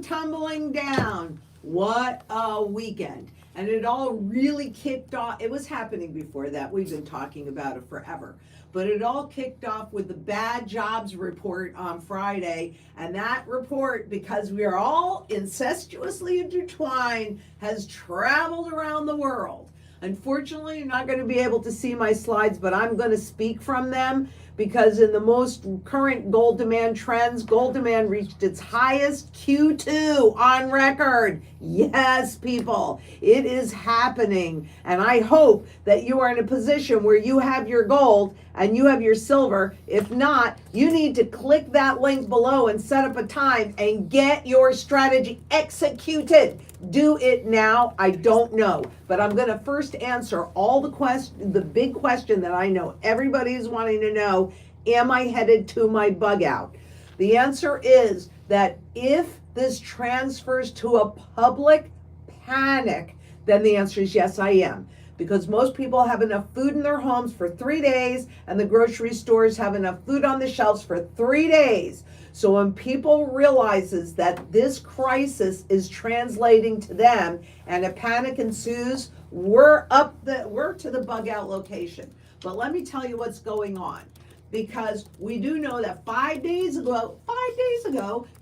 tumbling down. What a weekend. And it all really kicked off. It was happening before that. We've been talking about it forever. But it all kicked off with the bad jobs report on Friday. And that report, because we are all incestuously intertwined, has traveled around the world. Unfortunately, you're not going to be able to see my slides, but I'm going to speak from them because in the most current gold demand trends, gold demand reached its highest Q2 on record. Yes, people, it is happening. And I hope that you are in a position where you have your gold and you have your silver. If not, you need to click that link below and set up a time and get your strategy executed. Do it now. I don't know, but I'm going to first answer all the big question that I know everybody is wanting to know. Am I headed to my bug out? The answer is that if this transfers to a public panic, then the answer is yes, I am. Because most people have enough food in their homes for 3 days, and the grocery stores have enough food on the shelves for 3 days. So when people realizes that this crisis is translating to them and a panic ensues, we're to the bug out location. But let me tell you what's going on. Because we do know that 5 days ago,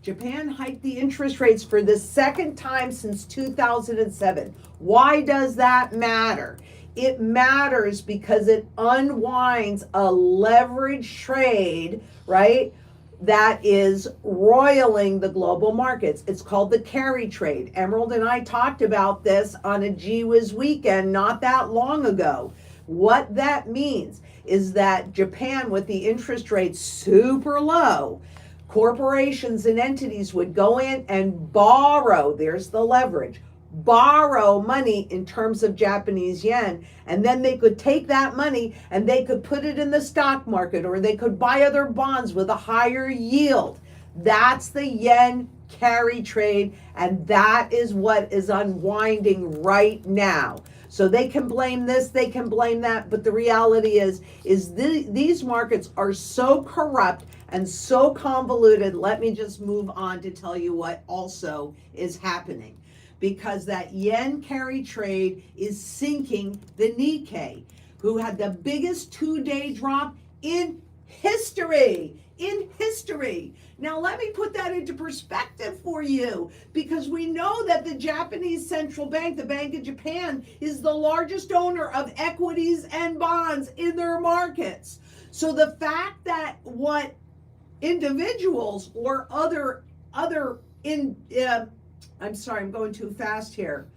Japan hiked the interest rates for the second time since 2007. Why does that matter? It matters because it unwinds a leverage trade, right? That is roiling the global markets. It's called the carry trade. Emerald and I talked about this on a GWIZ weekend not that long ago. What that means is that Japan, with the interest rates super low, corporations and entities would go in and borrow, there's the leverage, borrow money in terms of Japanese yen, and then they could take that money and they could put it in the stock market or they could buy other bonds with a higher yield. That's the yen carry trade, and that is what is unwinding right now. So they can blame this, they can blame that, but the reality is these markets are so corrupt and so convoluted. Let me just move on to tell you what also is happening. Because that yen carry trade is sinking the Nikkei, who had the biggest 2-day drop in history. Now let me put that into perspective for you, because we know that the Japanese central bank, the Bank of Japan, is the largest owner of equities and bonds in their markets. So the fact that what individuals or I'm going too fast here.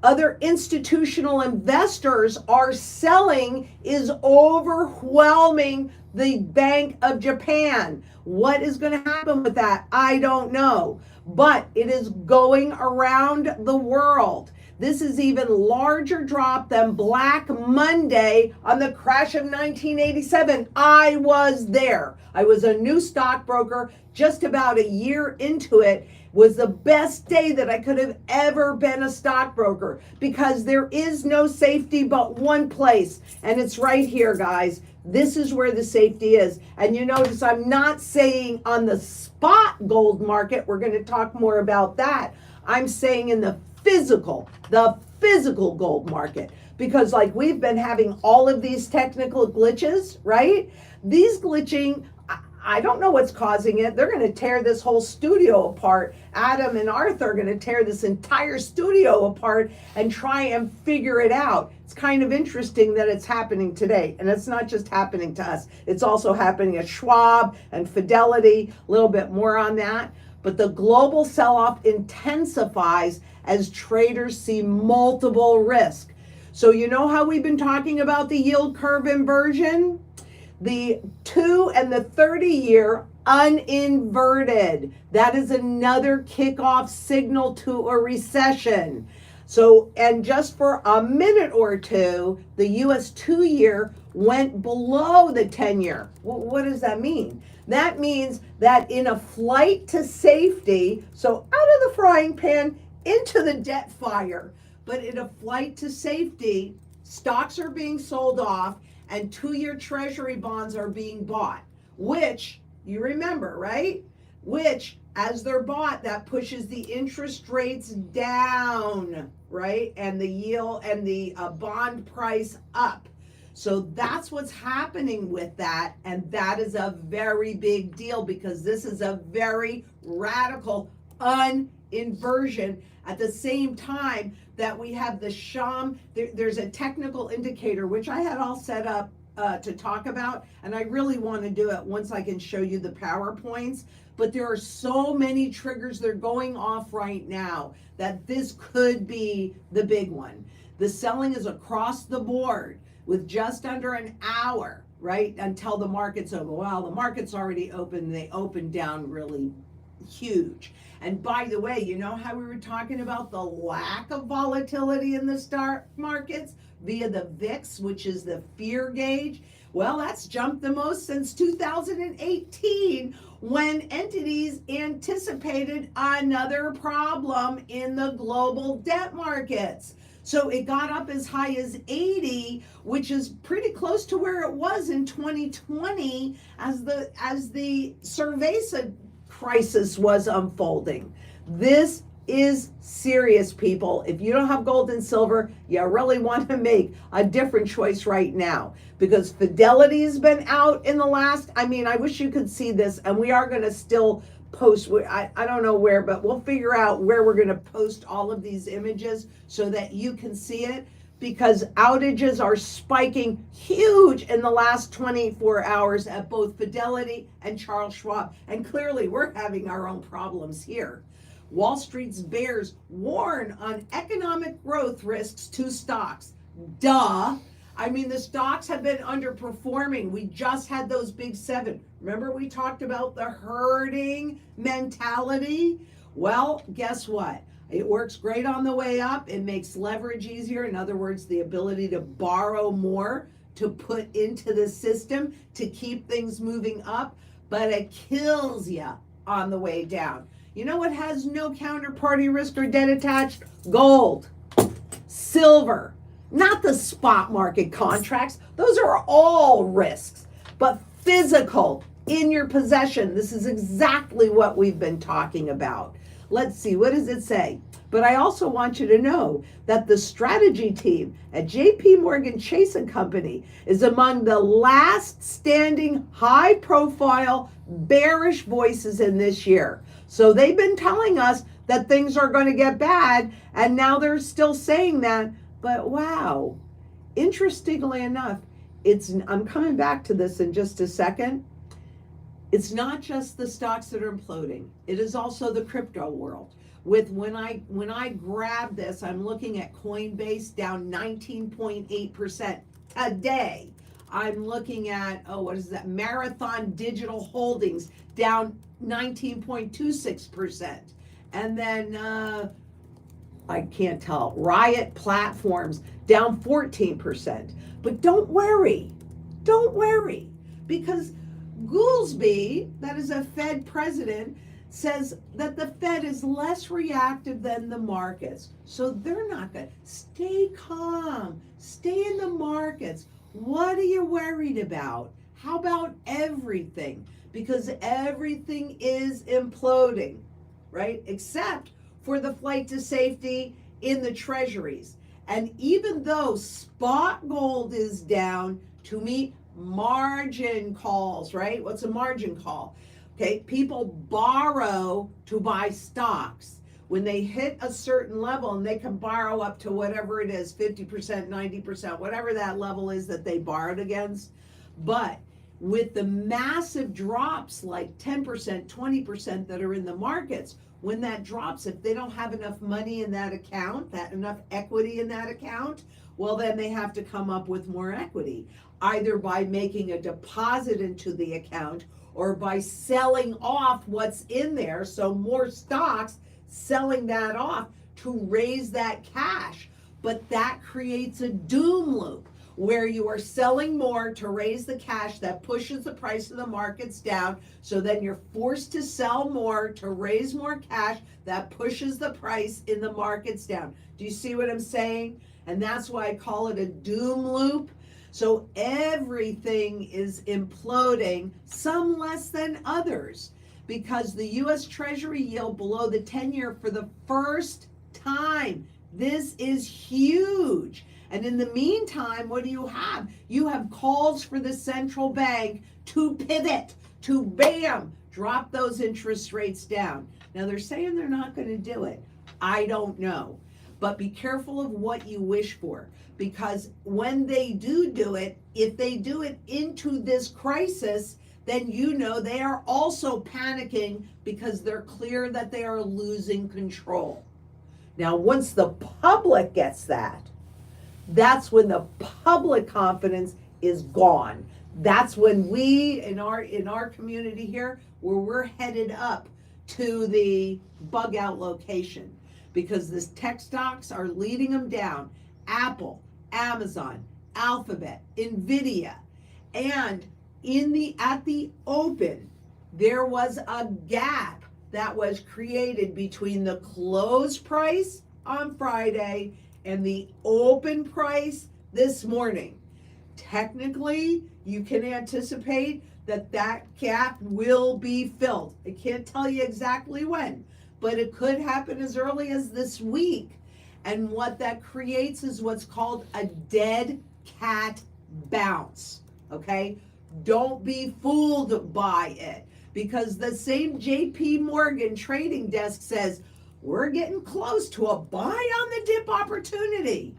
Other institutional investors are selling is overwhelming the Bank of Japan. What is going to happen with that? I don't know. But it is going around the world. This is even larger drop than Black Monday on the crash of 1987. I was there. I was a new stockbroker just about a year into it. Was the best day that I could have ever been a stockbroker, because there is no safety but one place, and it's right here, guys. This is where the safety is. And you notice I'm not saying on the spot gold market. We're going to talk more about that. I'm saying in the physical gold market, because like we've been having all of these technical glitches, right? These glitching, I don't know what's causing it. They're going to tear this whole studio apart. Adam and Arthur are going to tear this entire studio apart and try and figure it out. It's kind of interesting that it's happening today. And it's not just happening to us. It's also happening at Schwab and Fidelity. A little bit more on that. But the global sell-off intensifies as traders see multiple risk. So you know how we've been talking about the yield curve inversion? The 2 and the 30-year uninverted. That is another kickoff signal to a recession. So, and just for a minute or two, the US 2-year went below the 10-year. What does that mean? That means that in a flight to safety, so out of the frying pan into the debt fire, but in a flight to safety, stocks are being sold off and 2-year treasury bonds are being bought, which you remember, right? Which as they're bought, that pushes the interest rates down, right? And the yield and the bond price up. So that's what's happening with that. And that is a very big deal because this is a very radical inversion. At the same time that we have the sham, there's a technical indicator, which I had all set up to talk about, and I really want to do it once I can show you the PowerPoints. But there are so many triggers that are going off right now that this could be the big one. The selling is across the board with just under an hour, right, until the market's open. Well, the market's already open. They opened down really huge. And by the way, you know how we were talking about the lack of volatility in the stock markets via the VIX, which is the fear gauge? Well, that's jumped the most since 2018 when entities anticipated another problem in the global debt markets. So it got up as high as 80, which is pretty close to where it was in 2020 as the Cerveza crisis was unfolding. This is serious, people. If you don't have gold and silver, you really want to make a different choice right now because Fidelity has been out in the last, I wish you could see this, and we are going to still post, I don't know where, but we'll figure out where we're going to post all of these images so that you can see it, because outages are spiking huge in the last 24 hours at both Fidelity and Charles Schwab. And clearly we're having our own problems here. Wall Street's bears warn on economic growth risks to stocks. Duh. The stocks have been underperforming. We just had those big seven. Remember we talked about the herding mentality? Well, guess what? It works great on the way up. It makes leverage easier. In other words, the ability to borrow more to put into the system to keep things moving up, but it kills you on the way down. You know what has no counterparty risk or debt attached? Gold, silver, not the spot market contracts. Those are all risks, but physical in your possession. This is exactly what we've been talking about. Let's see, what does it say? But I also want you to know that the strategy team at JP Morgan Chase & Company is among the last standing high profile bearish voices in this year. So they've been telling us that things are going to get bad, and now they're still saying that. But wow, interestingly enough, I'm coming back to this in just a second. It's not just the stocks that are imploding. It is also the crypto world. When I grab this, I'm looking at Coinbase down 19.8% today. I'm looking at, Marathon Digital Holdings down 19.26%. And then, I can't tell, Riot Platforms down 14%. But don't worry, because Goolsbee, that is a Fed president, says that the Fed is less reactive than the markets. So they're not going to stay calm, stay in the markets. What are you worried about? How about everything? Because everything is imploding, right? Except for the flight to safety in the treasuries. And even though spot gold is down to meet margin calls, right? What's a margin call? Okay, people borrow to buy stocks. When they hit a certain level, and they can borrow up to whatever it is, 50%, 90%, whatever that level is that they borrowed against. But with the massive drops like 10%, 20% that are in the markets, when that drops, if they don't have enough money in that account, enough equity in that account, well, then they have to come up with more equity, either by making a deposit into the account or by selling off what's in there. So more stocks, selling that off to raise that cash. But that creates a doom loop where you are selling more to raise the cash that pushes the price of the markets down. So then you're forced to sell more to raise more cash that pushes the price in the markets down. Do you see what I'm saying? And that's why I call it a doom loop. So everything is imploding, some less than others, because the U.S. Treasury yield below the 10-year for the first time. This is huge. And in the meantime, what do you have? You have calls for the central bank to pivot, to bam, drop those interest rates down. Now they're saying they're not going to do it. I don't know. But be careful of what you wish for, because when they do it, if they do it into this crisis, then you know they are also panicking because they're clear that they are losing control. Now, once the public gets that, that's when the public confidence is gone. That's when we, in our community here, where we're headed up to the bug out location, because the tech stocks are leading them down. Apple, Amazon, Alphabet, Nvidia, and at the open, there was a gap that was created between the close price on Friday and the open price this morning. Technically, you can anticipate that gap will be filled. I can't tell you exactly when, but it could happen as early as this week. And what that creates is what's called a dead cat bounce, okay? Don't be fooled by it, because the same JP Morgan trading desk says, we're getting close to a buy on the dip opportunity.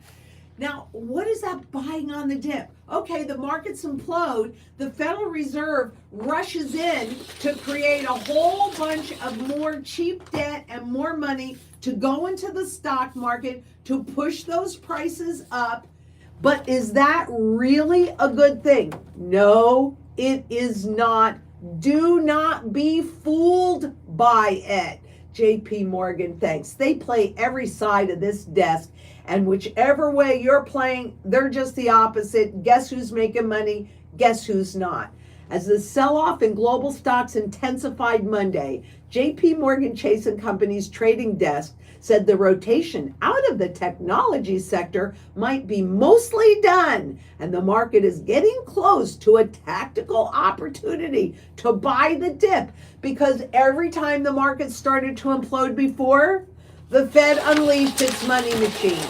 Now, what is that buying on the dip? Okay, the markets implode. The Federal Reserve rushes in to create a whole bunch of more cheap debt and more money to go into the stock market to push those prices up. But is that really a good thing? No, it is not. Do not be fooled by it. JP Morgan, thanks. They play every side of this desk, and whichever way you're playing, they're just the opposite. Guess who's making money? Guess who's not? As the sell-off in global stocks intensified Monday, JP Morgan Chase & Company's trading desk said the rotation out of the technology sector might be mostly done, and the market is getting close to a tactical opportunity to buy the dip, because every time the market started to implode before, the Fed unleashed its money machine.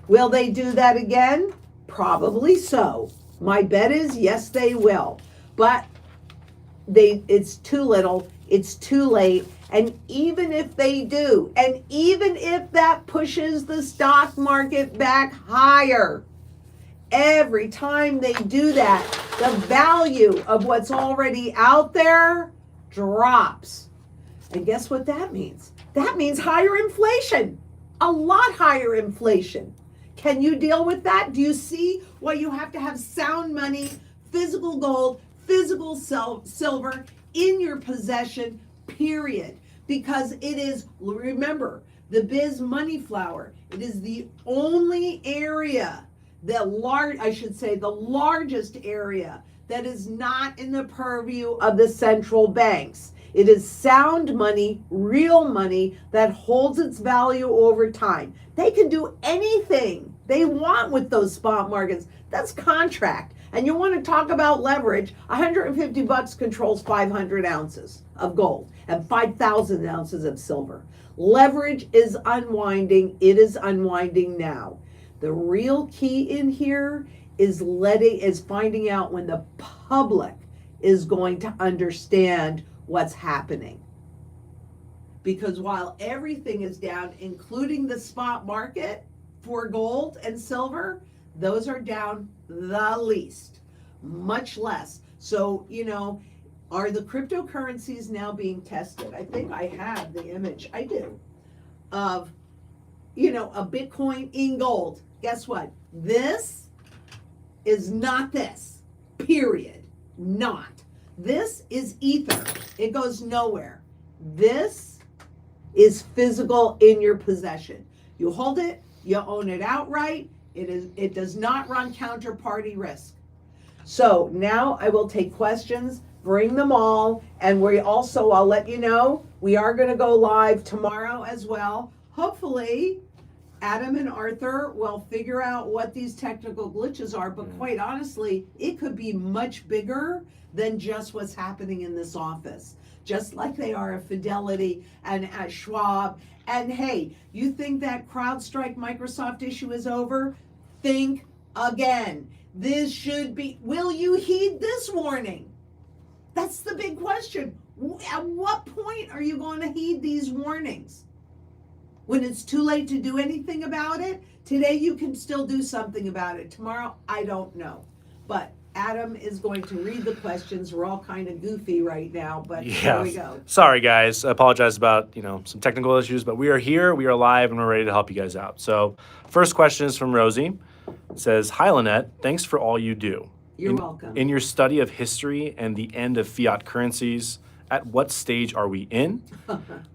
Will they do that again? Probably so. My bet is yes, they will. But it's too little, it's too late. And even if they do, and even if that pushes the stock market back higher, every time they do that, the value of what's already out there drops. And guess what that means? That means higher inflation, a lot higher inflation. Can you deal with that? Do you see why you have to have sound money, physical gold, physical silver in your possession, period? Because it is, remember, the Biz Money Flower, it is the only area, the largest area that is not in the purview of the central banks. It is sound money, real money that holds its value over time. They can do anything they want with those spot markets. That's contract. And you want to talk about leverage, $150 controls 500 ounces of gold and 5,000 ounces of silver. Leverage is unwinding. It is unwinding now. The real key in here is finding out when the public is going to understand what's happening. Because while everything is down, including the spot market for gold and silver, those are down the least, much less. So, are the cryptocurrencies now being tested? I think I have the image, I do, of, a Bitcoin in gold. Guess what? This is not this, period, not. This is ether. It goes nowhere. This is physical in your possession. You hold it, you own it outright. It does not run counterparty risk. So now I will take questions, bring them all, and I'll let you know, we are going to go live tomorrow as well. Hopefully, Adam and Arthur will figure out what these technical glitches are, but quite honestly, it could be much bigger than just what's happening in this office. just like they are at Fidelity and at Schwab. And hey, you think that CrowdStrike Microsoft issue is over? Think again. This should be, will you heed this warning? That's the big question. At what point are you going to heed these warnings? When it's too late to do anything about it? Today you can still do something about it. Tomorrow, I don't know. But Adam is going to read the questions. We're all kind of goofy right now, but here we go. Sorry, guys. I apologize about, some technical issues, but we are here, we are live, and we're ready to help you guys out. So first question is from Rosie. It says, "Hi, Lynette. Thanks for all you do. You're welcome. In your study of history and the end of fiat currencies, at what stage are we in?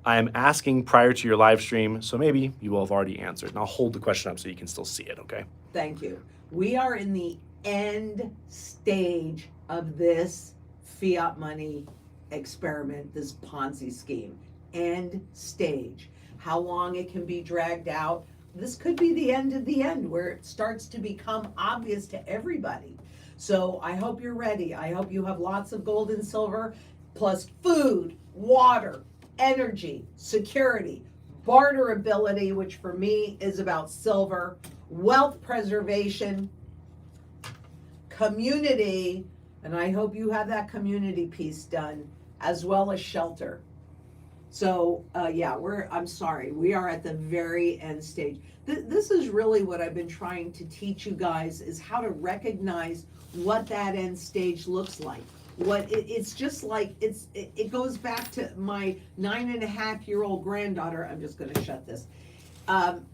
I am asking prior to your live stream, so maybe you will have already answered." And I'll hold the question up so you can still see it, okay? Thank you. We are in the end stage of this fiat money experiment, this Ponzi scheme. End stage. How long it can be dragged out? This could be the end of the end, where it starts to become obvious to everybody. So I hope you're ready. I hope you have lots of gold and silver, plus food, water, energy, security, barterability, which for me is about silver, wealth preservation, community, and I hope you have that community piece done, as well as shelter. So I'm sorry, we are at the very end stage. This is really what I've been trying to teach you guys, is how to recognize what that end stage looks like. It's just like, it goes back to my 9.5-year-old granddaughter. I'm just gonna shut this.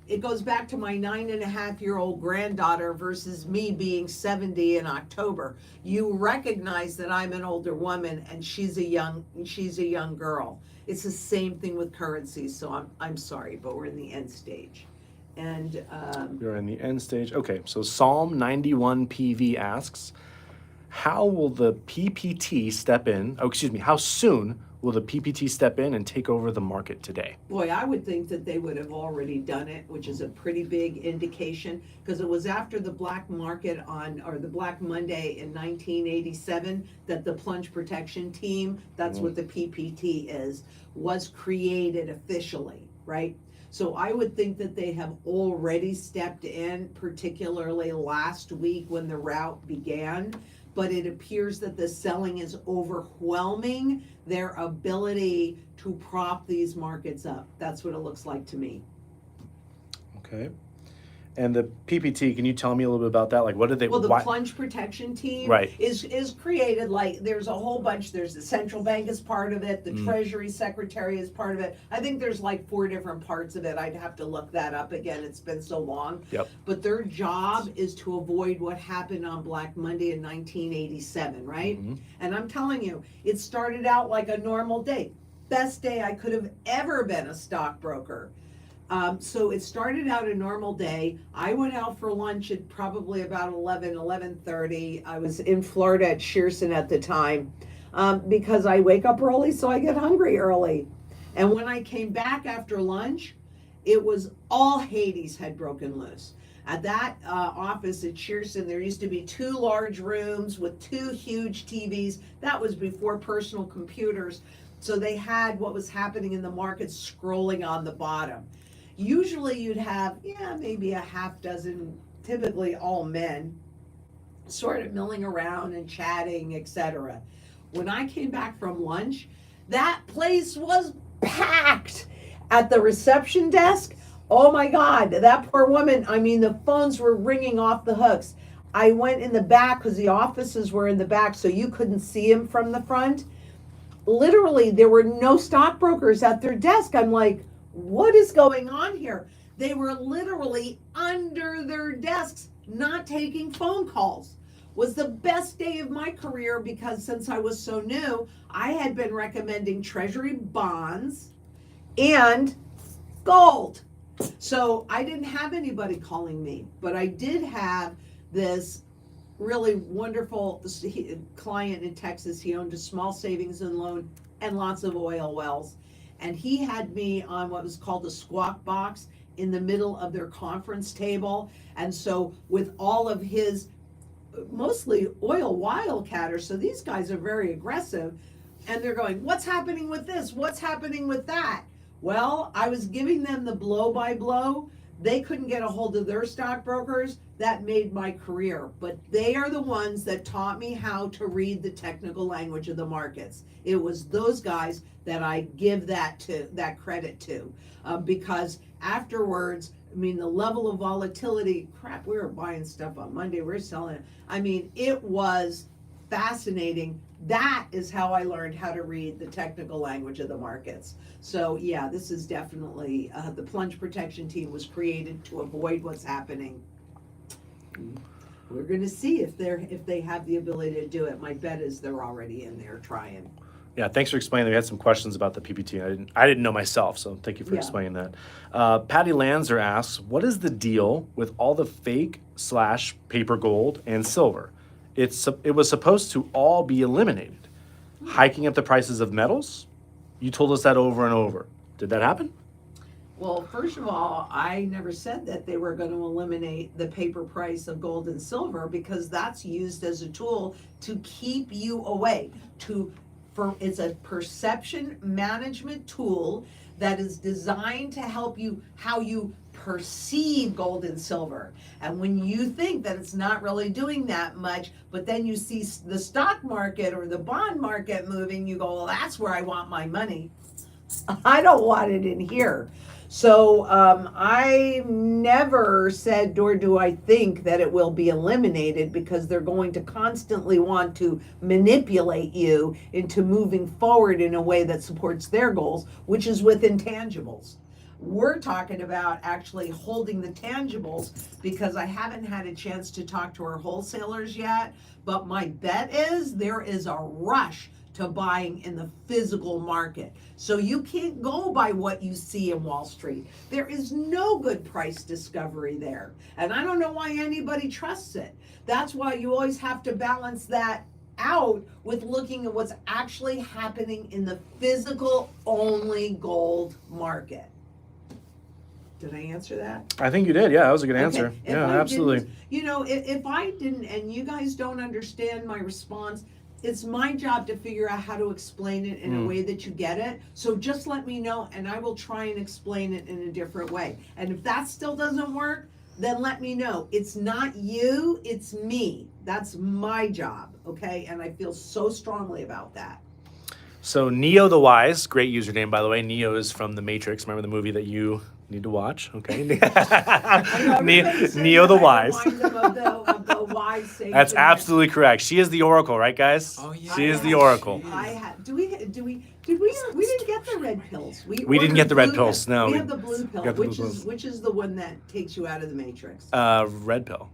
It goes back to my 9.5-year-old granddaughter versus me being 70 in October. You recognize that I'm an older woman and she's a young girl. It's the same thing with currencies. So I'm sorry, but we're in the end stage. And we're in the end stage. Okay, so Psalm 91 PV asks, how will the PPT step in? How soon will the PPT step in and take over the market today? Boy, I would think that they would have already done it, which is a pretty big indication, because it was after the black market the Black Monday in 1987 that the plunge protection team, that's what the PPT is, was created officially, right? So I would think that they have already stepped in, particularly last week when the rout began. But it appears that the selling is overwhelming their ability to prop these markets up. That's what it looks like to me. Okay. And the PPT, can you tell me a little bit about that? Like, what did they? Well, the plunge protection team is created, like, there's a whole bunch. There's the central bank is part of it. The Treasury Secretary is part of it. I think there's like 4 different parts of it. I'd have to look that up again. It's been so long. Yep. But their job is to avoid what happened on Black Monday in 1987, right? Mm-hmm. And I'm telling you, it started out like a normal day. Best day I could have ever been a stockbroker. So it started out a normal day. I went out for lunch at probably about 11:30. I was in Florida at Shearson at the time, because I wake up early, so I get hungry early. And when I came back after lunch, it was all Hades had broken loose. At that office at Shearson, there used to be 2 large rooms with 2 huge TVs. That was before personal computers. So they had what was happening in the market scrolling on the bottom. Usually you'd have, maybe a half dozen, typically all men, sort of milling around and chatting, etc. When I came back from lunch, that place was packed. At the reception desk, oh my God, that poor woman, the phones were ringing off the hooks. I went in the back because the offices were in the back, so you couldn't see them from the front. Literally, there were no stockbrokers at their desk. I'm like, what is going on here? They were literally under their desks, not taking phone calls. Was the best day of my career, because since I was so new, I had been recommending treasury bonds and gold. So I didn't have anybody calling me, but I did have this really wonderful client in Texas. He owned a small savings and loan and lots of oil wells. And he had me on what was called a squawk box in the middle of their conference table. And so with all of his mostly oil wildcatters, so these guys are very aggressive, and they're going, what's happening with this? What's happening with that? Well, I was giving them the blow by blow. They couldn't get a hold of their stockbrokers. That made my career. But they are the ones that taught me how to read the technical language of the markets. It was those guys that I give that credit to, because afterwards, I mean, the level of volatility, crap, we were buying stuff on Monday, we were selling it. I mean, it was fascinating. That is how I learned how to read the technical language of the markets. So yeah, this is definitely, the plunge protection team was created to avoid what's happening. We're gonna see if they have the ability to do it. My bet is they're already in there trying. Yeah, thanks for explaining. We had some questions about the PPT. I didn't know myself, so thank you for explaining that. Patty Lanzer asks, what is the deal with all the fake/paper gold and silver? It was supposed to all be eliminated. Hiking up the prices of metals? You told us that over and over. Did that happen? Well, first of all, I never said that they were going to eliminate the paper price of gold and silver, because that's used as a tool to keep you away. It's a perception management tool that is designed to help you how you perceive gold and silver. And when you think that it's not really doing that much, but then you see the stock market or the bond market moving, you go, well, that's where I want my money. I don't want it in here. So I never said, nor do I think that it will be eliminated, because they're going to constantly want to manipulate you into moving forward in a way that supports their goals, which is with intangibles. We're talking about actually holding the tangibles, because I haven't had a chance to talk to our wholesalers yet, but my bet is there is a rush to buying in the physical market. So you can't go by what you see in Wall Street. There is no good price discovery there. And I don't know why anybody trusts it. That's why you always have to balance that out with looking at what's actually happening in the physical only gold market. Did I answer that? I think you did. Yeah, that was a good answer. Okay. Yeah, absolutely. If I didn't, and you guys don't understand my response, it's my job to figure out how to explain it in a way that you get it. So just let me know, and I will try and explain it in a different way. And if that still doesn't work, then let me know. It's not you, it's me. That's my job, okay? And I feel so strongly about that. So Neo the Wise, great username, by the way. Neo is from The Matrix. Remember the movie that you need to watch? Okay. Neo the Wise. That's absolutely correct. She is the Oracle, right, guys? Oh, yeah. She is the Oracle. We didn't get the red pills. We didn't get the red pills. No, we have the blue pill, got the blue which is the one that takes you out of the matrix. Red pill.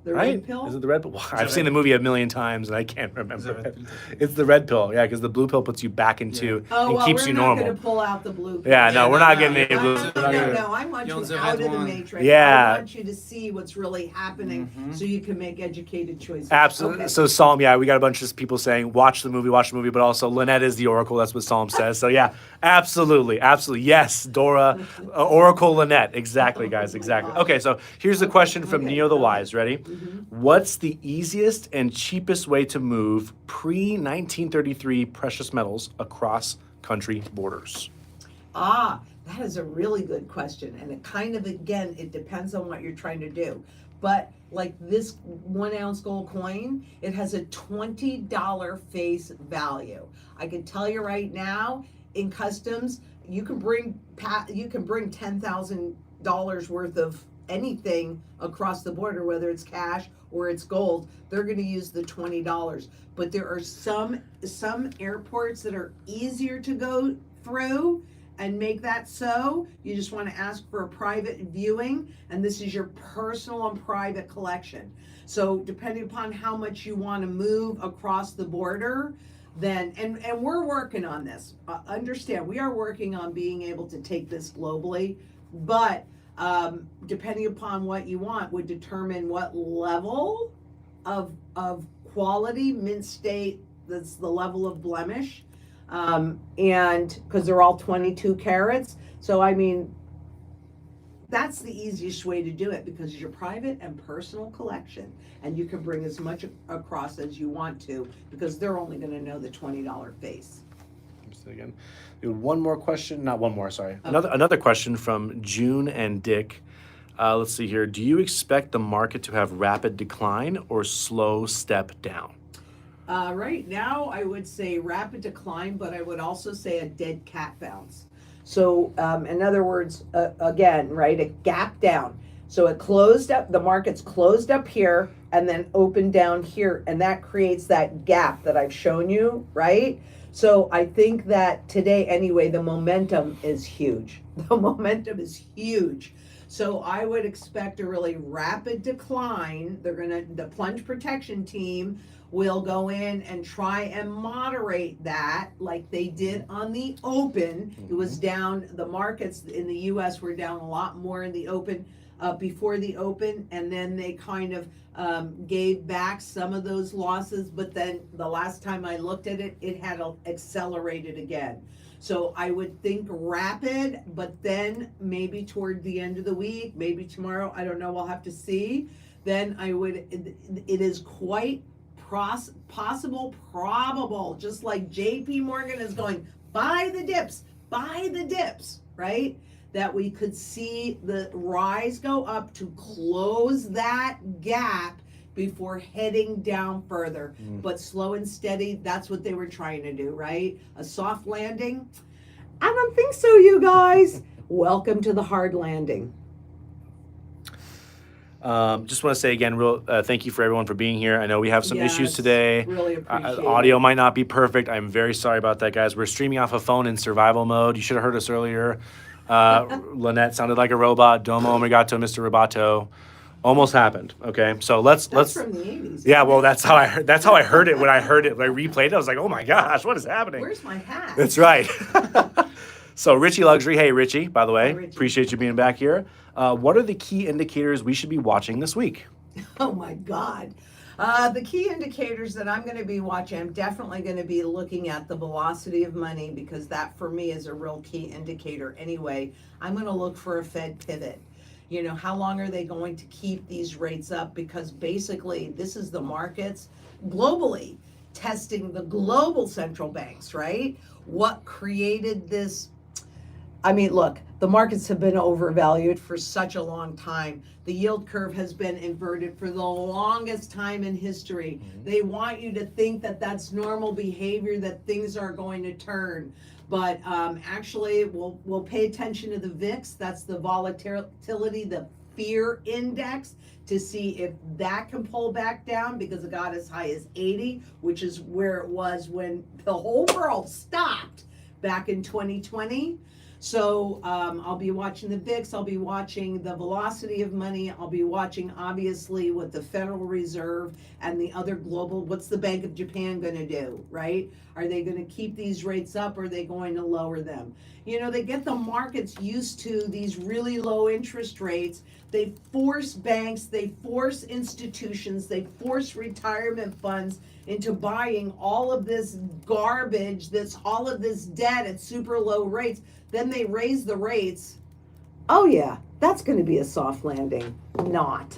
The Right? red pill? Is it the red pill? Well, I've red seen the movie a million times and I can't Is that remember. red pill? It's the red pill, yeah, because the blue pill puts you back into and keeps you we're normal. not going to pull out the blue pill. Yeah, no, we're not getting any blue. No, I want you Jones out had of the one. matrix. Yeah. I want you to see what's really happening so you can make educated choices. Absolutely. Okay. So Psalm, yeah, we got a bunch of people saying watch the movie, but also Lynette is the Oracle. That's what Psalm says. So yeah, absolutely. Yes, Dora, Oracle Lynette. Exactly, guys. Exactly. Okay, so here's the question from Neo the Wise. Ready? What's the easiest and cheapest way to move pre-1933 precious metals across country borders? That is a really good question. And it kind of, again, it depends on what you're trying to do. But like this 1 ounce gold coin, it has a $20 face value. I can tell you right now, in customs, you can bring $10,000 worth of anything across the border, whether it's cash or it's gold. They're going to use the $20. But there are some airports that are easier to go through and make that so. You just want to ask for a private viewing, and this is your personal and private collection. So depending upon how much you want to move across the border, then, and we're working on this. Understand, we are working on being able to take this globally, but depending upon what you want would determine what level of quality, mint state, that's the level of blemish, and because they're all 22 carats. So I mean, that's the easiest way to do it, because it's your private and personal collection, and you can bring as much across as you want to, because they're only going to know the $20 face. Again, one more question. Not one more. Sorry. Okay. Another question from June and Dick. Let's see here. Do you expect the market to have rapid decline or slow step down? Right now, I would say rapid decline, but I would also say a dead cat bounce. So, in other words, again, right, a gap down. So it closed up, the market's closed up here and then opened down here, and that creates that gap that I've shown you, right? So I think that today, anyway, the momentum is huge. The momentum is huge. So I would expect a really rapid decline. The plunge protection team will go in and try and moderate that like they did on the open. It was down, the markets in the US were down a lot more in the open before the open, and then they kind of gave back some of those losses, but then the last time I looked at it, it had accelerated again. So I would think rapid, but then maybe toward the end of the week, maybe tomorrow, I don't know, we'll have to see. Then it is quite possible, probable, just like JP Morgan is going, buy the dips, right? That we could see the rise go up to close that gap before heading down further. But slow and steady, that's what they were trying to do, right? A soft landing? I don't think so, you guys. Welcome to the hard landing. Just want to say again, thank you for everyone for being here. I know we have some issues today. Really appreciate audio it. might not be perfect. I'm very sorry about that, guys. We're streaming off a phone in survival mode. You should have heard us earlier. Lynette sounded like a robot. Domo Omegato, Mr. Roboto. Almost happened. Okay, so let's from the 80s. Yeah, well, that's how I heard it when I heard it. When I replayed it, I was like, oh my gosh, what is happening? Where's my hat? That's right. So Richie Luxury, hey Richie, by the way, Richie. Appreciate you being back here. What are the key indicators we should be watching this week? Oh my God. The key indicators that I'm going to be watching, I'm definitely going to be looking at the velocity of money, because that for me is a real key indicator anyway. I'm going to look for a Fed pivot. You know, how long are they going to keep these rates up? Because basically this is the markets globally testing the global central banks, right? What created this? I mean, look, the markets have been overvalued for such a long time. The yield curve has been inverted for the longest time in history. They want you to think that that's normal behavior, that things are going to turn. But actually, we'll pay attention to the VIX. That's the volatility, the fear index, to see if that can pull back down, because it got as high as 80, which is where it was when the whole world stopped back in 2020. So I'll be watching the VIX, I'll be watching the velocity of money, I'll be watching obviously what the Federal Reserve and the other global, what's the Bank of Japan going to do, right? Are they going to keep these rates up, or are they going to lower them? You know, they get the markets used to these really low interest rates. They force banks, they force institutions, they force retirement funds into buying all of this garbage, all of this debt at super low rates. Then they raise the rates. Oh yeah, that's going to be a soft landing. Not.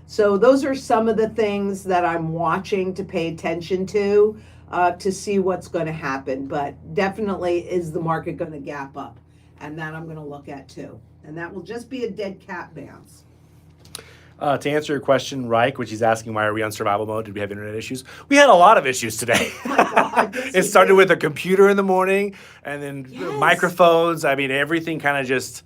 So those are some of the things that I'm watching to pay attention to see what's going to happen. But definitely, is the market going to gap up? And that I'm going to look at too. And that will just be a dead cat bounce. To answer your question, Reich, which he's asking, why are we on survival mode? Did we have internet issues? We had a lot of issues today. Oh my God, yes, It started with a computer in the morning, and then microphones. I mean, everything kind of just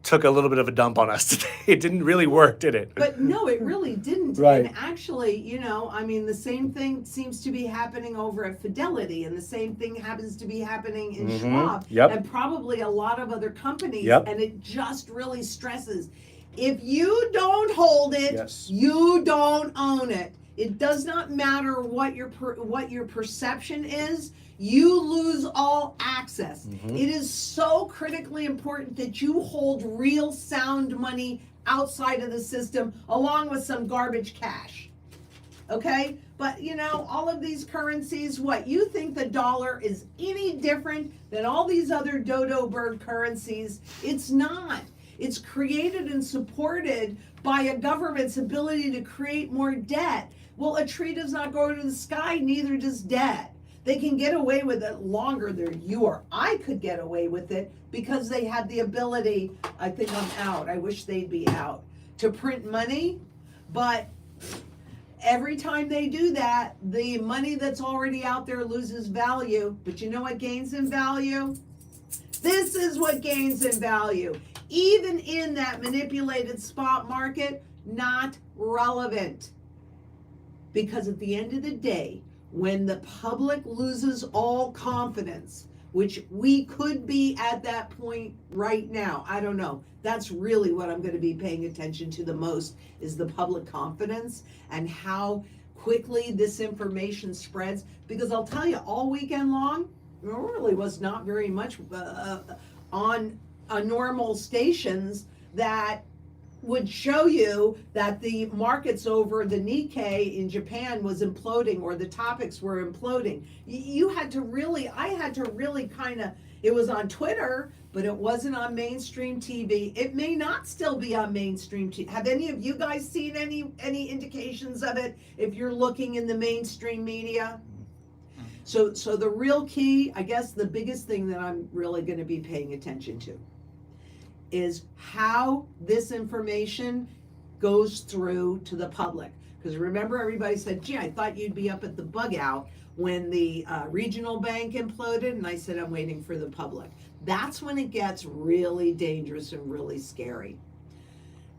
took a little bit of a dump on us today. It didn't really work, did it? But no, it really didn't. Right. And actually, you know, I mean, the same thing seems to be happening over at Fidelity, and the same thing happens to be happening in Schwab, and probably a lot of other companies. And it just really stresses. If you don't hold it, you don't own it. It does not matter what your perception is. You lose all access. It is so critically important that you hold real sound money outside of the system, along with some garbage cash. Okay? But you know, all of these currencies, what, you think the dollar is any different than all these other dodo bird currencies? It's not. It's created and supported by a government's ability to create more debt. Well, a tree does not grow to the sky, neither does debt. They can get away with it longer than you or I could get away with it because they have the ability, I think I'm out, I wish they'd be out, to print money, but every time they do that, the money that's already out there loses value. But you know what gains in value? This is what gains in value. Even in that manipulated spot market, not relevant. Because at the end of the day, when the public loses all confidence, which we could be at that point right now, I don't know. That's really what I'm going to be paying attention to the most, is the public confidence and how quickly this information spreads. Because I'll tell you, all weekend long, there really was not very much on normal stations that would show you that the markets over the Nikkei in Japan was imploding, or the topics were imploding. You had to really, I had to really kind of, it was on Twitter, but it wasn't on mainstream TV. It may not still be on mainstream TV. Have any of you guys seen any indications of it if you're looking in the mainstream media? So the real key, I guess the biggest thing that I'm really going to be paying attention to is how this information goes through to the public. Because remember, everybody said, gee, I thought you'd be up at the bug out when the regional bank imploded, and I said, I'm waiting for the public. That's when it gets really dangerous and really scary.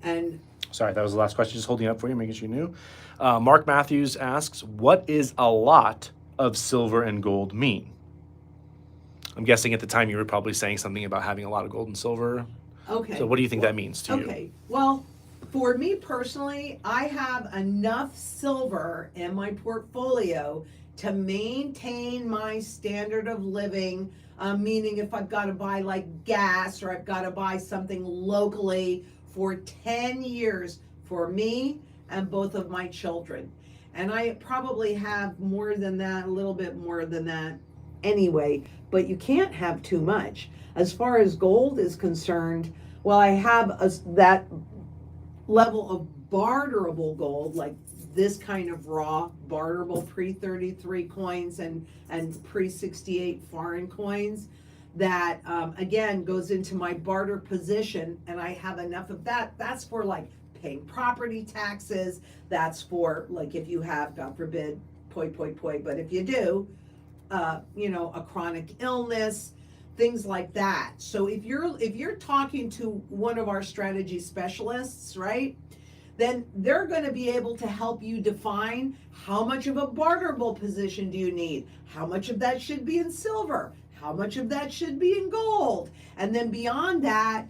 And sorry, that was the last question. Just holding it up for you, making sure you knew. Mark Matthews asks, what is a lot of silver and gold mean? I'm guessing at the time you were probably saying something about having a lot of gold and silver. okay. So what do you think that means to you? Okay, well, for me personally, I have enough silver in my portfolio to maintain my standard of living, meaning if I've got to buy like gas or I've got to buy something locally for 10 years for me and both of my children. And I probably have more than that, a little bit more than that anyway, but you can't have too much. As far as gold is concerned, well, I have that level of barterable gold, like this kind of raw barterable pre-33 coins and pre-68 foreign coins, that again goes into my barter position, and I have enough of that. That's for like paying property taxes. That's for like if you have, God forbid, but if you do, a chronic illness, things like that. So if you're talking to one of our strategy specialists, right, then they're going to be able to help you define how much of a barterable position do you need, how much of that should be in silver, how much of that should be in gold, and then beyond that,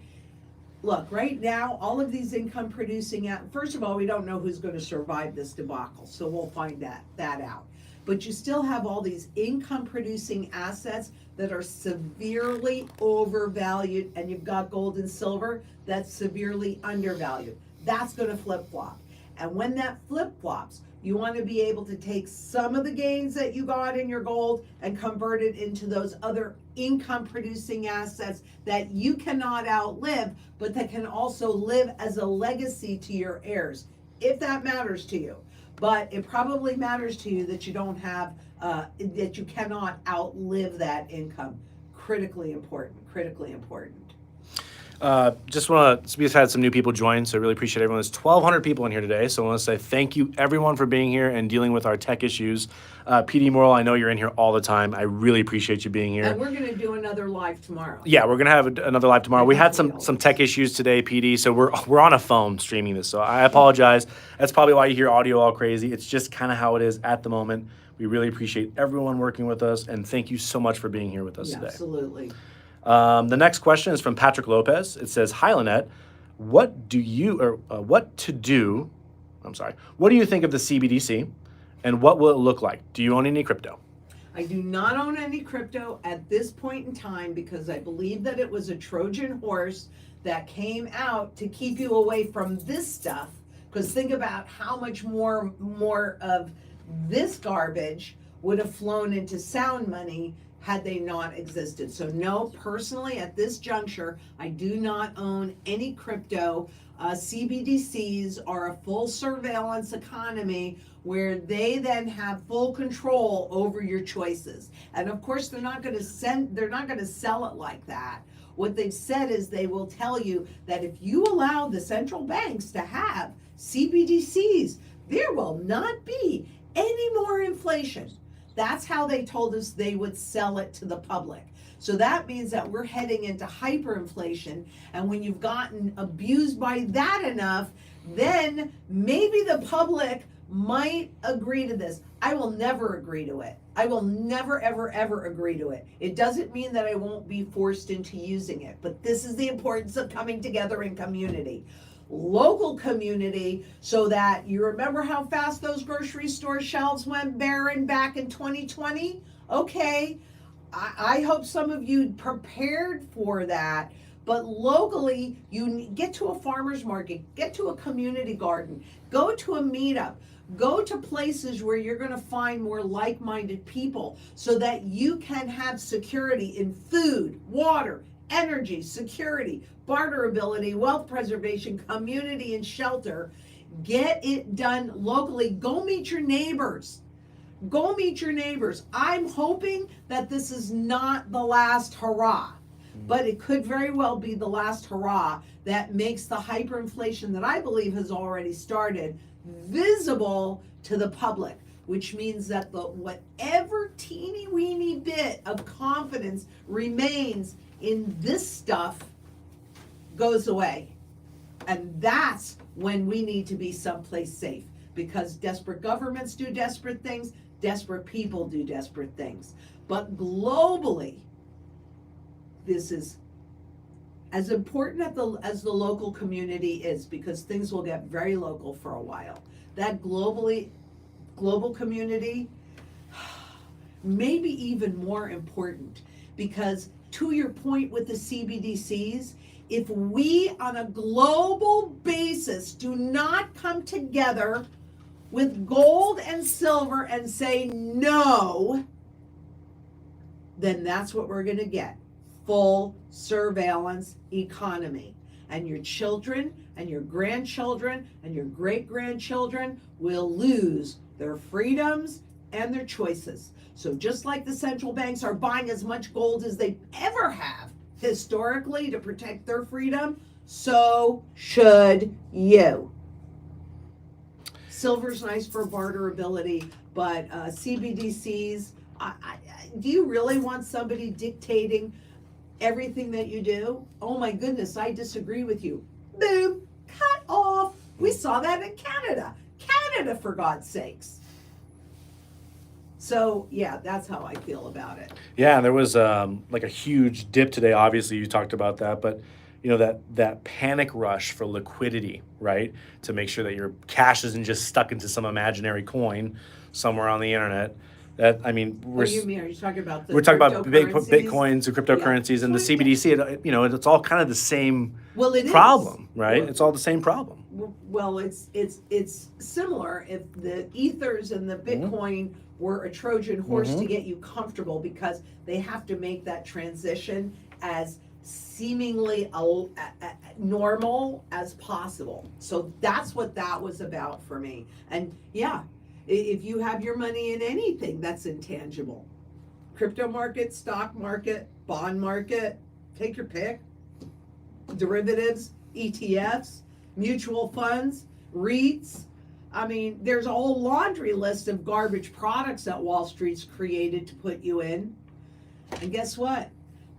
look, right now, all of these income producing, first of all, we don't know who's going to survive this debacle, so we'll find that out. But you still have all these income producing assets that are severely overvalued, and you've got gold and silver that's severely undervalued. That's going to flip-flop. And when that flip-flops, you want to be able to take some of the gains that you got in your gold and convert it into those other income producing assets that you cannot outlive, but that can also live as a legacy to your heirs, if that matters to you. But it probably matters to you that you don't have, that you cannot outlive that income. Critically important, critically important. Just want to, we've had some new people join, so I really appreciate everyone. There's 1,200 people in here today, so I want to say thank you everyone for being here and dealing with our tech issues. PD Morrill, I know you're in here all the time. I really appreciate you being here. And we're going to do another live tomorrow. Yeah, we're gonna have another live tomorrow. We had some tech issues today, PD, so we're on a phone streaming this. So I apologize. That's probably why you hear audio all crazy. It's just kind of how it is at the moment. We really appreciate everyone working with us, and thank you so much for being here with us today. Absolutely. The next question is from Patrick Lopez. It says, "Hi Lynette, what do you think of the CBDC, and what will it look like? Do you own any crypto?" I do not own any crypto at this point in time because I believe that it was a Trojan horse that came out to keep you away from this stuff. Because think about how much more of this garbage would have flown into sound money had they not existed. So no, personally at this juncture, I do not own any crypto. CBDCs are a full surveillance economy where they then have full control over your choices. And of course, they're not going to sell it like that. What they've said is they will tell you that if you allow the central banks to have CBDCs, there will not be any more inflation. That's how they told us they would sell it to the public. So that means that we're heading into hyperinflation. And when you've gotten abused by that enough, then maybe the public might agree to this. I will never agree to it. I will never, ever, ever agree to it. It doesn't mean that I won't be forced into using it. But this is the importance of coming together in community. Local community, so that you remember how fast those grocery store shelves went barren back in 2020? Okay, I hope some of you prepared for that. But locally, you get to a farmer's market, get to a community garden, go to a meetup, go to places where you're going to find more like-minded people so that you can have security in food, water, energy, security, barterability, wealth preservation, community, and shelter. Get it done locally. Go meet your neighbors. Go meet your neighbors. I'm hoping that this is not the last hurrah, but it could very well be the last hurrah that makes the hyperinflation that I believe has already started visible to the public, which means that the whatever teeny weeny bit of confidence remains in this stuff goes away. And that's when we need to be someplace safe, because desperate governments do desperate things, desperate people do desperate things. But globally, this is as important as the local community is, because things will get very local for a while. That global community, maybe even more important, because to your point with the CBDCs, if we on a global basis do not come together with gold and silver and say no, then that's what we're going to get. Full surveillance economy. And your children and your grandchildren and your great-grandchildren will lose their freedoms and their choices. So just like the central banks are buying as much gold as they ever have historically to protect their freedom, so should you. Silver's nice for barterability, but CBDCs, do you really want somebody dictating everything that you do? Oh my goodness, I disagree with you. Boom, cut off. We saw that in Canada. Canada, for God's sakes. So yeah, that's how I feel about it. Yeah, there was like a huge dip today. Obviously, you talked about that, but you know that panic rush for liquidity, right? To make sure that your cash isn't just stuck into some imaginary coin somewhere on the internet. That, I mean, What do you mean? Are you talking about the we're talking about cryptocurrencies? Bitcoins and cryptocurrencies, and the CBDC. It's all kind of the same problem, right? Well, it's all the same problem. Well, it's similar. If the ethers and the Bitcoin were a Trojan horse to get you comfortable, because they have to make that transition as seemingly normal as possible. So that's what that was about for me. And yeah, if you have your money in anything that's intangible, crypto market, stock market, bond market, take your pick, derivatives, ETFs, mutual funds, REITs. I mean, there's a whole laundry list of garbage products that Wall Street's created to put you in. And guess what?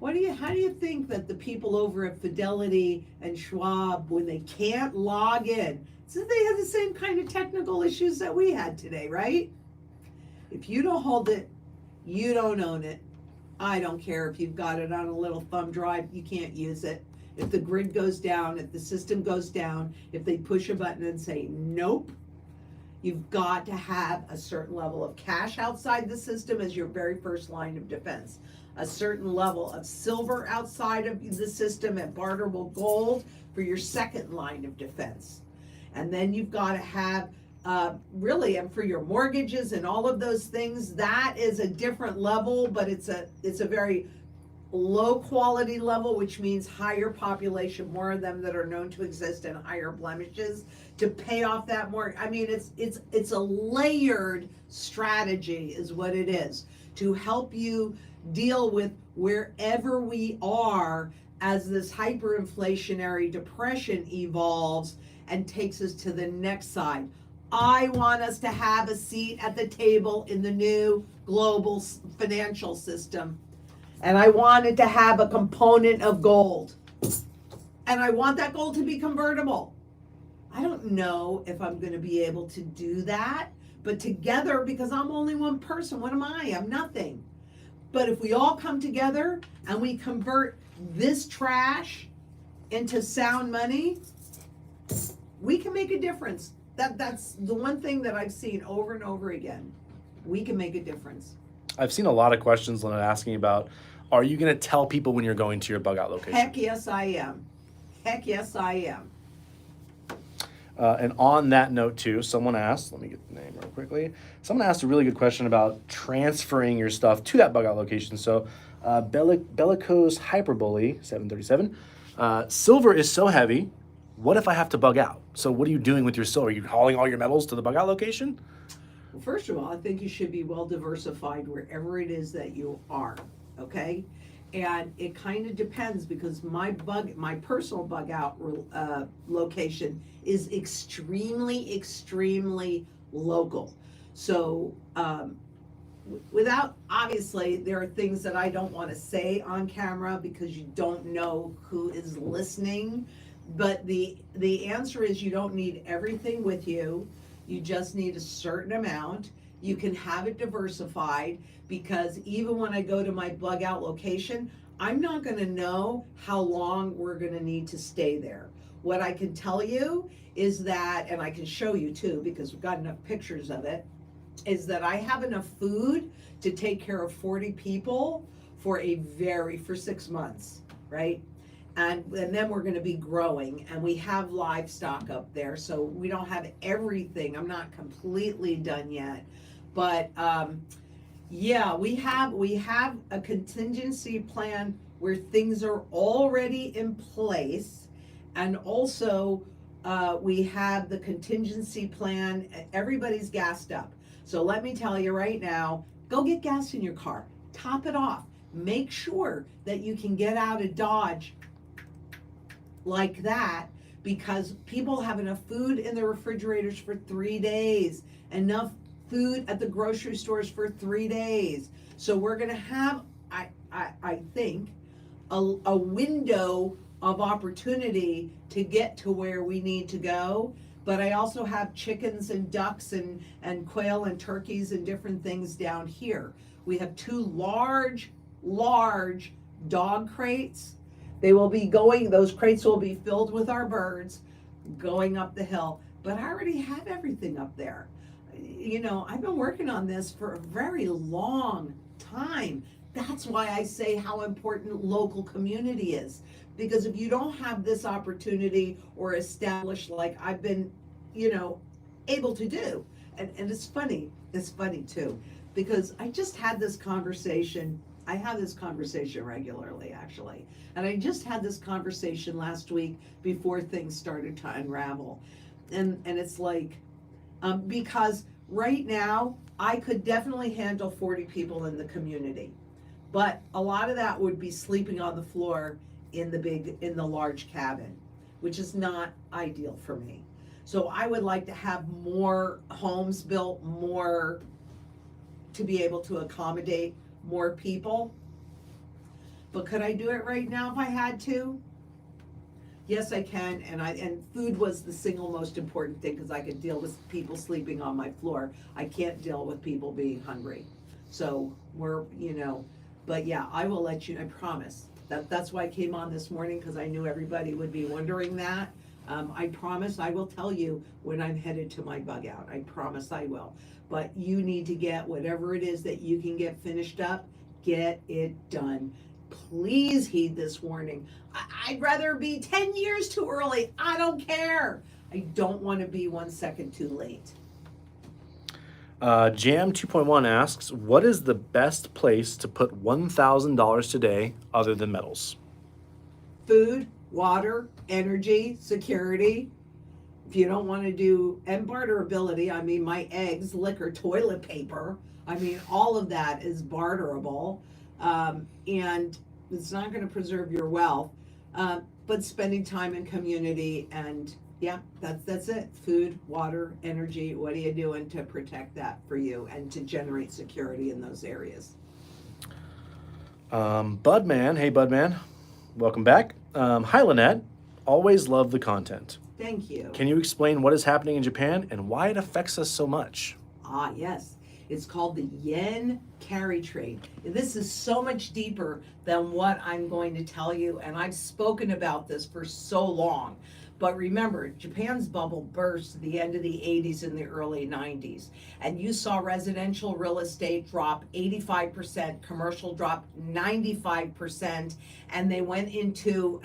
How do you think that the people over at Fidelity and Schwab, when they can't log in, so they have the same kind of technical issues that we had today, right? If you don't hold it, you don't own it. I don't care if you've got it on a little thumb drive, you can't use it. If the grid goes down, if the system goes down, if they push a button and say nope, you've got to have a certain level of cash outside the system as your very first line of defense. A certain level of silver outside of the system and barterable gold for your second line of defense. And then you've got to have really, and for your mortgages and all of those things, that is a different level, but it's a very low quality level, which means higher population, more of them that are known to exist, and higher blemishes to pay off that mortgage. I mean, it's a layered strategy is what it is, to help you deal with wherever we are as this hyperinflationary depression evolves and takes us to the next side. I want us to have a seat at the table in the new global financial system. And I want it to have a component of gold. And I want that gold to be convertible. I don't know if I'm going to be able to do that, but together, because I'm only one person, what am I? I'm nothing. But if we all come together and we convert this trash into sound money, we can make a difference. That's the one thing that I've seen over and over again. We can make a difference. I've seen a lot of questions, Lynette, asking about, are you going to tell people when you're going to your bug out location? Heck yes, I am. Heck yes, I am. And on that note too, someone asked, let me get the name real quickly. Someone asked a really good question about transferring your stuff to that bug out location. So Bellicose Hyperbole 737, silver is so heavy, what if I have to bug out? So what are you doing with your silver? Are you hauling all your metals to the bug out location? Well, first of all, I think you should be well diversified wherever it is that you are, okay? And it kind of depends, because my personal bug out location is extremely local. So without, obviously, there are things that I don't want to say on camera because you don't know who is listening. But the answer is, you don't need everything with you. You just need a certain amount. You can have it diversified, because even when I go to my bug out location, I'm not going to know how long we're going to need to stay there. What I can tell you is that, and I can show you too, because we've got enough pictures of it, is that I have enough food to take care of 40 people for 6 months, right? And then we're going to be growing, and we have livestock up there, so we don't have everything. I'm not completely done yet, but yeah, we have a contingency plan where things are already in place, and also we have the contingency plan. Everybody's gassed up. So let me tell you right now, go get gas in your car, top it off, make sure that you can get out of Dodge like that, because people have enough food in their refrigerators for 3 days, enough food at the grocery stores for 3 days. So we're going to have, I think, a window of opportunity to get to where we need to go. But I also have chickens and ducks and quail and turkeys and different things down here. We have 2 large dog crates. They will be going, those crates will be filled with our birds going up the hill. But I already have everything up there. You know, I've been working on this for a very long time. That's why I say how important local community is. Because if you don't have this opportunity or established like I've been, able to do, and it's funny too, because I just had this conversation. I have this conversation regularly, actually. And I just had this conversation last week before things started to unravel. And it's like, because right now, I could definitely handle 40 people in the community. But a lot of that would be sleeping on the floor in the large cabin, which is not ideal for me. So I would like to have more homes built, more to be able to accommodate more people. But could I do it right now if I had to? Yes, I can. And food was the single most important thing, because I could deal with people sleeping on my floor. I can't deal with people being hungry. So but yeah, I will let you, I promise. That's why I came on this morning, because I knew everybody would be wondering that. I promise I will tell you when I'm headed to my bug out. I promise I will. But you need to get whatever it is that you can get finished up, get it done. Please heed this warning. I'd rather be 10 years too early. I don't care. I don't want to be 1 second too late. Jam 2.1 asks, what is the best place to put $1,000 today other than metals? Food, water, energy, security. If you don't want to do, and barterability, I mean, my eggs, liquor, toilet paper, I mean, all of that is barterable. And it's not going to preserve your wealth, but spending time in community and yeah, that's it. Food, water, energy. What are you doing to protect that for you and to generate security in those areas? Budman, hey Budman, welcome back. Hi Lynette, always love the content. Thank you. Can you explain what is happening in Japan and why it affects us so much? Ah, yes. It's called the yen carry trade. This is so much deeper than what I'm going to tell you, and I've spoken about this for so long. But remember, Japan's bubble burst at the end of the 80s and the early 90s. And you saw residential real estate drop 85%, commercial drop 95%, and they went into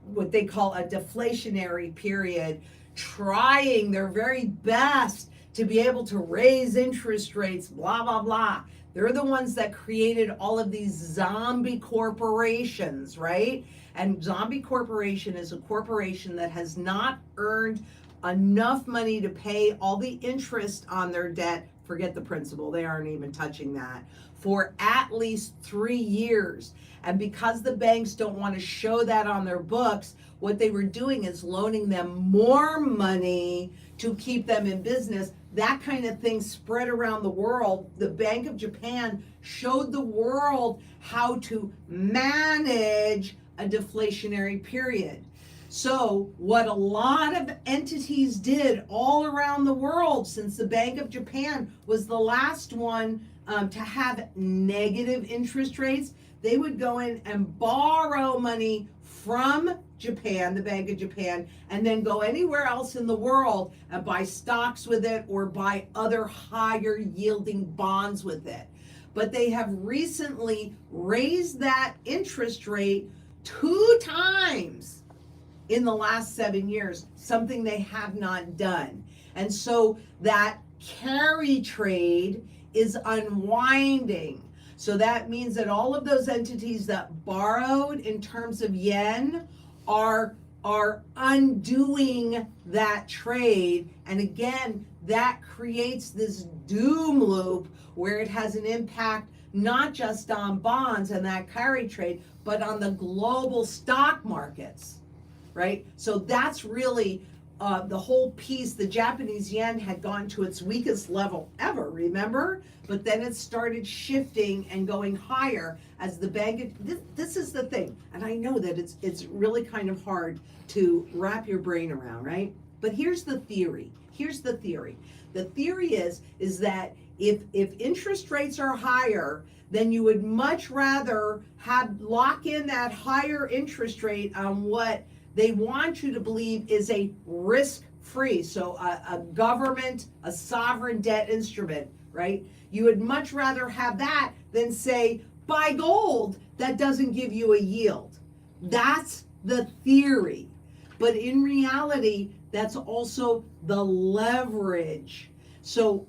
what they call a deflationary period, trying their very best to be able to raise interest rates, blah, blah, blah. They're the ones that created all of these zombie corporations, right? And zombie corporation is a corporation that has not earned enough money to pay all the interest on their debt. Forget the principal, they aren't even touching that, for at least 3 years. And because the banks don't want to show that on their books, what they were doing is loaning them more money to keep them in business. That kind of thing spread around the world. The Bank of Japan showed the world how to manage a deflationary period. So what a lot of entities did all around the world, since the Bank of Japan was the last one to have negative interest rates, they would go in and borrow money from Japan, the Bank of Japan, and then go anywhere else in the world and buy stocks with it or buy other higher yielding bonds with it. But they have recently raised that interest rate 2 times in the last 7 years, something they have not done. And so that carry trade is unwinding. So that means that all of those entities that borrowed in terms of yen are undoing that trade. And again, that creates this doom loop where it has an impact not just on bonds and that carry trade, but on the global stock markets, right? So that's really the whole piece. The Japanese yen had gone to its weakest level ever, remember? But then it started shifting and going higher as the bank. This is the thing, and I know that it's really kind of hard to wrap your brain around, right? But here's the theory. The theory is that if interest rates are higher, then you would much rather lock in that higher interest rate on what they want you to believe is a risk-free, so a government, a sovereign debt instrument, right? You would much rather have that than say, buy gold that doesn't give you a yield. That's the theory. But in reality, that's also the leverage. So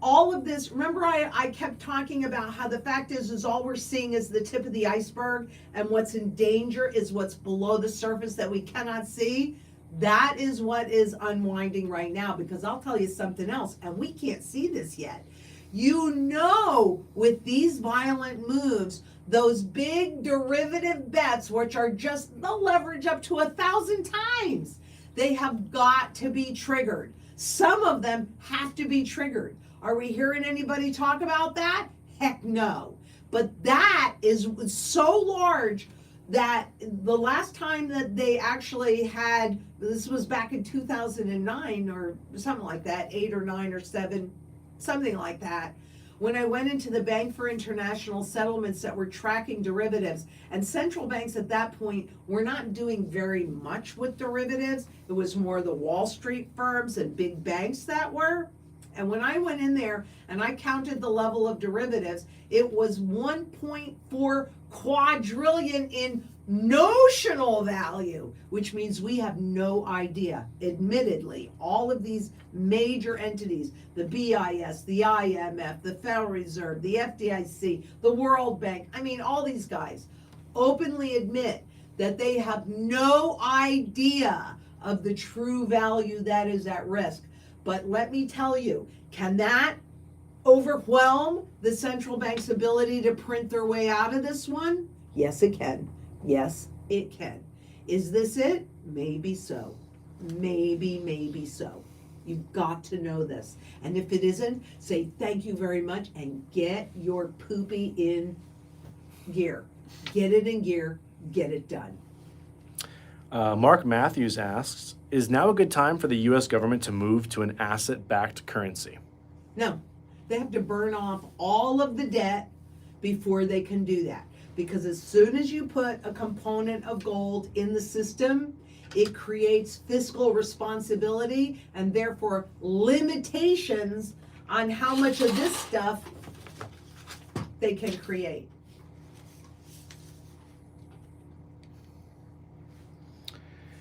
all of this, remember I kept talking about how the fact is all we're seeing is the tip of the iceberg, and what's in danger is what's below the surface that we cannot see. That is what is unwinding right now, because I'll tell you something else, and we can't see this yet. You know, with these violent moves, those big derivative bets, which are just the leverage up to 1,000 times, they have got to be triggered. Some of them have to be triggered. Are we hearing anybody talk about that? Heck no. But that is so large that the last time that they actually had, this was back in 2009 or something like that, 8 or 9 or 7, something like that, when I went into the Bank for International Settlements that were tracking derivatives, and central banks at that point were not doing very much with derivatives. It was more the Wall Street firms and big banks that were. And when I went in there and I counted the level of derivatives, it was 1.4 quadrillion in notional value, which means we have no idea. Admittedly, all of these major entities, the BIS, the IMF, the Federal Reserve, the FDIC, the World Bank, I mean, all these guys openly admit that they have no idea of the true value that is at risk. But let me tell you, can that overwhelm the central bank's ability to print their way out of this one? Yes, it can. Yes, it can. Is this it? Maybe so. Maybe so. You've got to know this. And if it isn't, say thank you very much and get your poopy in gear. Get it in gear, get it done. Mark Matthews asks, is now a good time for the U.S. government to move to an asset-backed currency? No, they have to burn off all of the debt before they can do that. Because as soon as you put a component of gold in the system, it creates fiscal responsibility and therefore limitations on how much of this stuff they can create.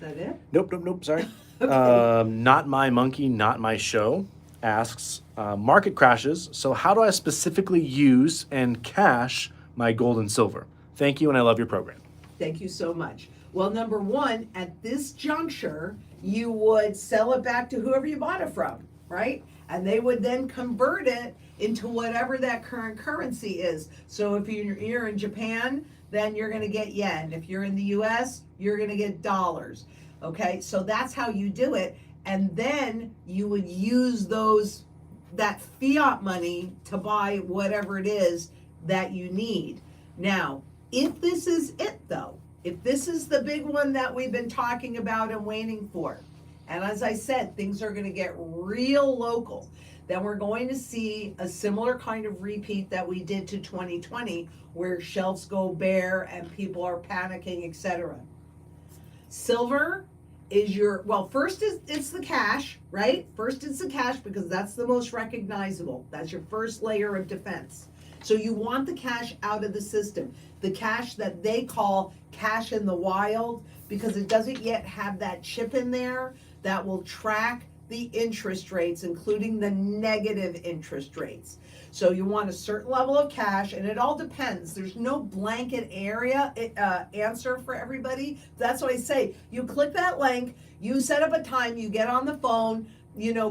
Is that it? Nope, sorry. Okay. Not My Monkey, Not My Show asks, market crashes, so how do I specifically use and cash my gold and silver? Thank you, and I love your program. Thank you so much. Well, number one, at this juncture, you would sell it back to whoever you bought it from, right? And they would then convert it into whatever that current currency is. So if you're in Japan, then you're going to get yen. If you're in the US, you're going to get dollars. Okay, so that's how you do it. And then you would use that fiat money to buy whatever it is that you need. Now, if this is it though, if this is the big one that we've been talking about and waiting for, and as I said, things are going to get real local, then we're going to see a similar kind of repeat that we did to 2020, where shelves go bare and people are panicking, etc. Silver is first it's the cash, right? First it's the cash because that's the most recognizable. That's your first layer of defense. So you want the cash out of the system. The cash that they call cash in the wild, because it doesn't yet have that chip in there that will track the interest rates, including the negative interest rates. So you want a certain level of cash, and it all depends. There's no blanket answer for everybody. That's why I say, you click that link, you set up a time, you get on the phone,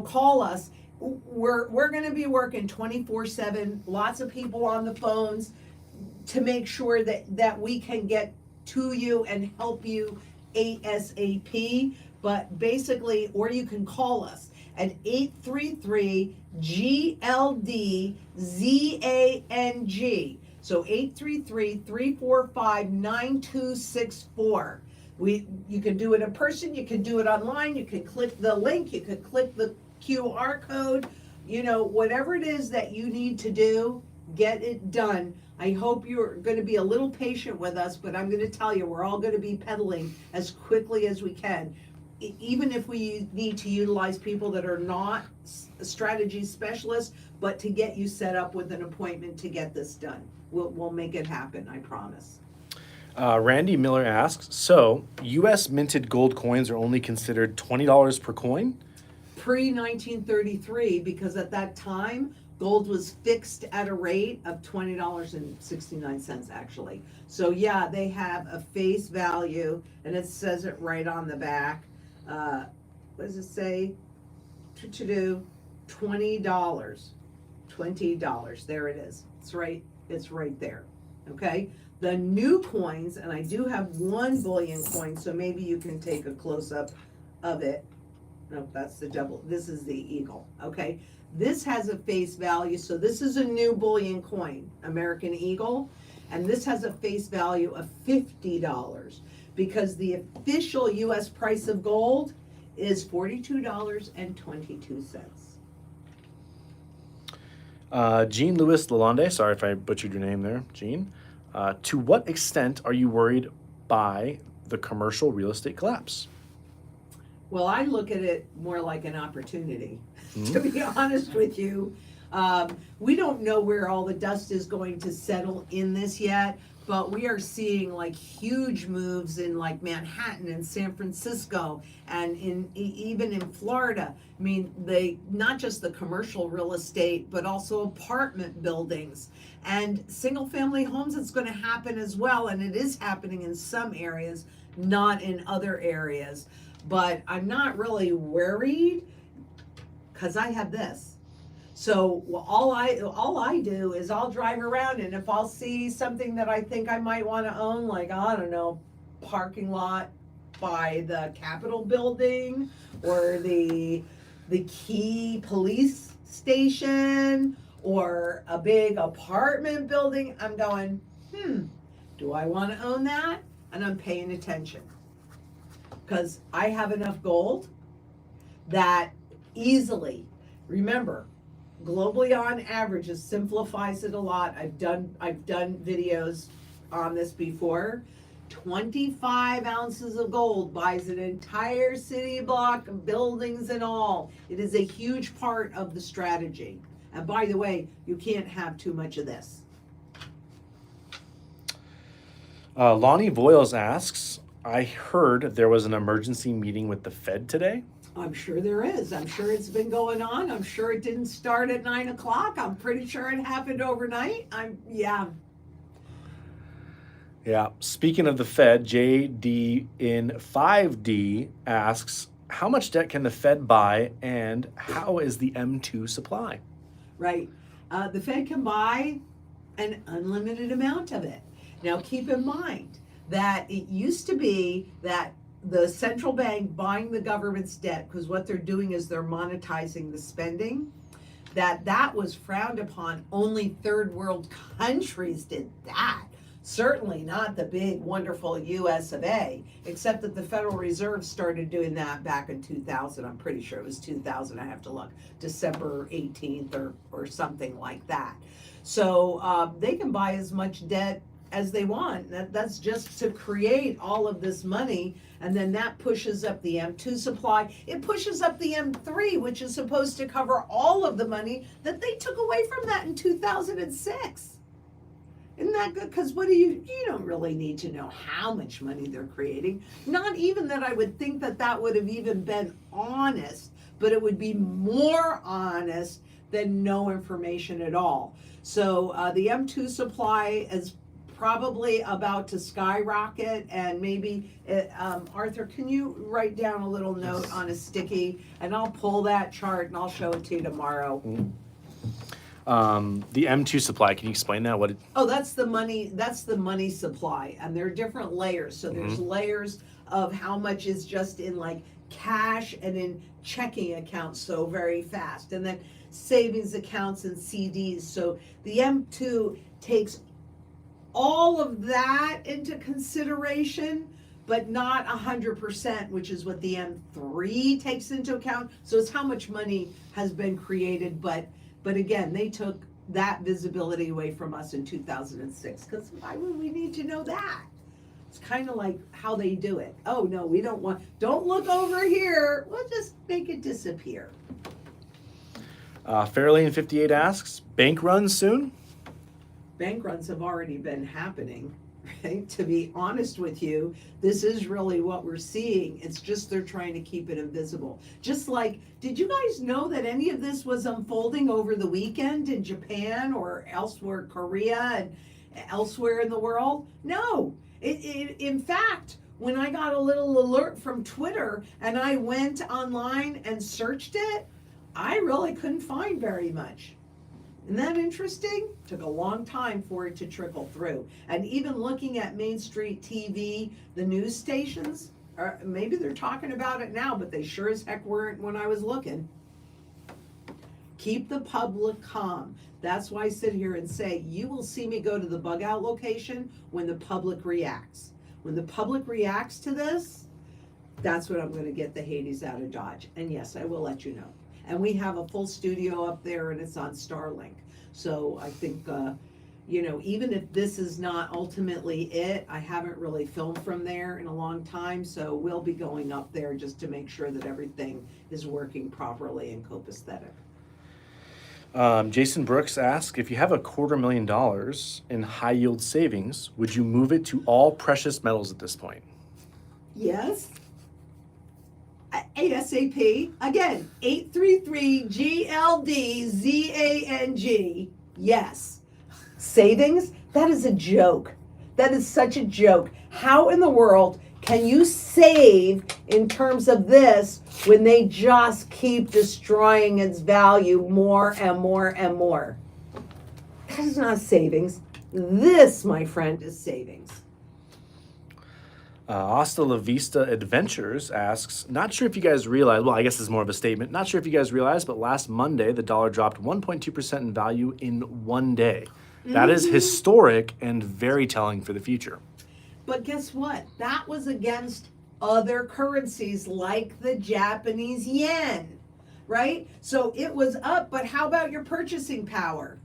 call us. We're going to be working 24/7, lots of people on the phones to make sure that we can get to you and help you ASAP. But basically, or you can call us at 833-GLD-ZANG. So 833-345-9264. You can do it in person, you can do it online, you can click the link, you can click the QR code, whatever it is that you need to do, get it done. I hope you're going to be a little patient with us, but I'm going to tell you, we're all going to be pedaling as quickly as we can. Even if we need to utilize people that are not strategy specialists, but to get you set up with an appointment to get this done. We'll make it happen, I promise. Randy Miller asks, so U.S. minted gold coins are only considered $20 per coin? Pre-1933, because at that time, gold was fixed at a rate of $20.69 actually. So yeah, they have a face value, and it says it right on the back. What does it say? $20. $20. There it is. It's right there. Okay? The new coins, and I do have one bullion coin, so maybe you can take a close-up of it. No, that's the double. This is the eagle. Okay? This has a face value, so this is a new bullion coin, American Eagle, and this has a face value of $50 because the official U.S. price of gold is $42.22. Jean Louis Lalonde, sorry if I butchered your name there, Jean. To what extent are you worried by the commercial real estate collapse? Well, I look at it more like an opportunity, to be honest with you. We don't know where all the dust is going to settle in this yet, but we are seeing like huge moves in like Manhattan and San Francisco and even in Florida. I mean, not just the commercial real estate, but also apartment buildings and single family homes. It's going to happen as well, and it is happening in some areas, not in other areas. But I'm not really worried because I have this. So all I do is I'll drive around, and if I'll see something that I think I might want to own, like, I don't know, parking lot by the Capitol building or the Key police station or a big apartment building, I'm going, do I want to own that? And I'm paying attention because I have enough gold that easily, remember, globally on average, it simplifies it a lot. I've done videos on this before. 25 ounces of gold buys an entire city block, buildings and all. It is a huge part of the strategy. And by the way, you can't have too much of this. Lonnie Voiles asks, I heard there was an emergency meeting with the Fed today. I'm sure there is. I'm sure it's been going on. I'm sure it didn't start at 9 o'clock. I'm pretty sure it happened overnight. Yeah. Speaking of the Fed, JD in 5D asks, how much debt can the Fed buy and how is the M2 supply? Right. The Fed can buy an unlimited amount of it. Now keep in mind that it used to be that the central bank buying the government's debt, because what they're doing is they're monetizing the spending, that was frowned upon. Only third world countries did that. Certainly not the big, wonderful US of A, except that the Federal Reserve started doing that back in 2000. I'm pretty sure it was 2000. I have to look. December 18th or something like that. So they can buy as much debt as they want. That's just to create all of this money, and then that pushes up the M2 supply. It pushes up the M3, which is supposed to cover all of the money that they took away from that in 2006. Isn't that good? Because you don't really need to know how much money they're creating. Not even that I would think that would have even been honest, but it would be more honest than no information at all. So the M2 supply is probably about to skyrocket, and maybe Arthur, can you write down a little note on a sticky, and I'll pull that chart and I'll show it to you tomorrow. The M2 supply, can you explain that? That's the money supply, and there are different layers. So there's layers of how much is just in like cash and in checking accounts, so very fast, and then savings accounts and CDs. So the M2 takes all of that into consideration, but not 100%, which is what the M3 takes into account. So it's how much money has been created, but again, they took that visibility away from us in 2006, because why would we need to know that? It's kind of like how they do it. Oh no, we don't look over here, we'll just make it disappear. Fairlane 58 asks, bank runs soon? Bank runs have already been happening, right? To be honest with you, this is really what we're seeing. It's just they're trying to keep it invisible. Just like, did you guys know that any of this was unfolding over the weekend in Japan or elsewhere, Korea and elsewhere in the world? No. In fact, when I got a little alert from Twitter and I went online and searched it, I really couldn't find very much. Isn't that interesting? Took a long time for it to trickle through. And even looking at Main Street TV, the news stations, maybe they're talking about it now, but they sure as heck weren't when I was looking. Keep the public calm. That's why I sit here and say, you will see me go to the bug out location when the public reacts. When the public reacts to this, that's when I'm going to get the Hades out of Dodge. And yes, I will let you know. And we have a full studio up there, and it's on Starlink. So I think, even if this is not ultimately it, I haven't really filmed from there in a long time. So we'll be going up there just to make sure that everything is working properly and copacetic. Jason Brooks asks, if you have $250,000 in high yield savings, would you move it to all precious metals at this point? Yes. ASAP. Again, 833-GLD-ZANG. Yes. Savings? That is a joke. That is such a joke. How in the world can you save in terms of this when they just keep destroying its value more and more and more? That is not savings. This, my friend, is savings. Hasta La Vista Adventures asks, not sure if you guys realize, well, I guess it's more of a statement. Not sure if you guys realize, but last Monday, the dollar dropped 1.2% in value in one day. That is historic and very telling for the future. But guess what? That was against other currencies like the Japanese yen, right? So it was up, but how about your purchasing power?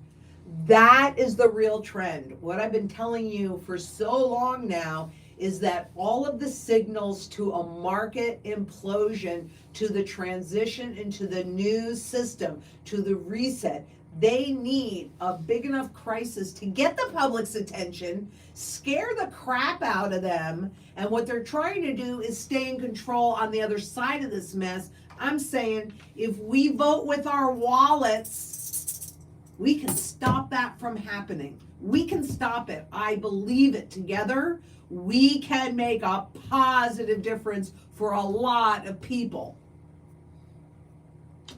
That is the real trend. What I've been telling you for so long now is that all of the signals to a market implosion, to the transition into the new system, to the reset, they need a big enough crisis to get the public's attention, scare the crap out of them, and what they're trying to do is stay in control on the other side of this mess. I'm saying if we vote with our wallets, we can stop that from happening. We can stop it. I believe it. Together, we can make a positive difference for a lot of people.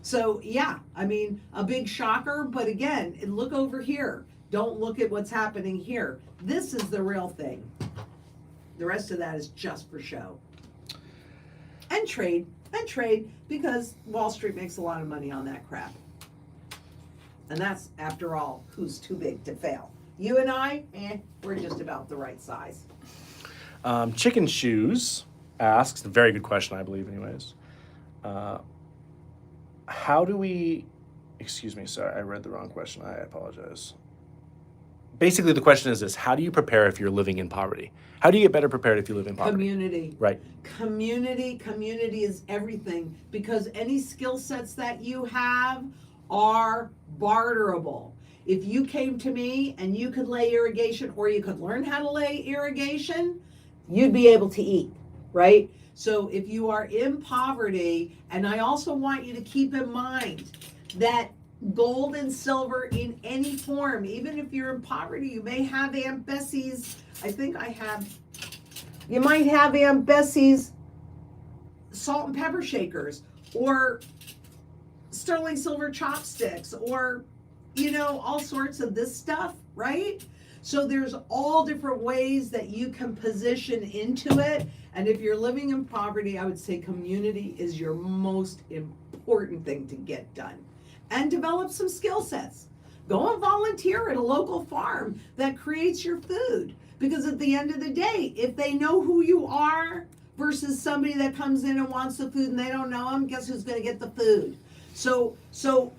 So yeah, I mean, a big shocker, but again, look over here. Don't look at what's happening here. This is the real thing. The rest of that is just for show. And trade, because Wall Street makes a lot of money on that crap. And that's, after all, who's too big to fail. You and I, we're just about the right size. Chicken Shoes asks, a very good question, I believe, anyways. How do we, excuse me, sorry, I read the wrong question. I apologize. Basically, the question is this: how do you prepare if you're living in poverty? How do you get better prepared if you live in poverty? Community. Right. Community is everything, because any skill sets that you have are barterable. If you came to me and you could lay irrigation, or you could learn how to lay irrigation, you'd be able to eat, right? So if you are in poverty, and I also want you to keep in mind that gold and silver in any form, even if you're in poverty, you may have Aunt Bessie's, you might have Aunt Bessie's salt and pepper shakers, or sterling silver chopsticks, or, all sorts of this stuff, right? So there's all different ways that you can position into it. And if you're living in poverty, I would say community is your most important thing to get done. And develop some skill sets. Go and volunteer at a local farm that creates your food. Because at the end of the day, if they know who you are versus somebody that comes in and wants the food and they don't know them, guess who's going to get the food? So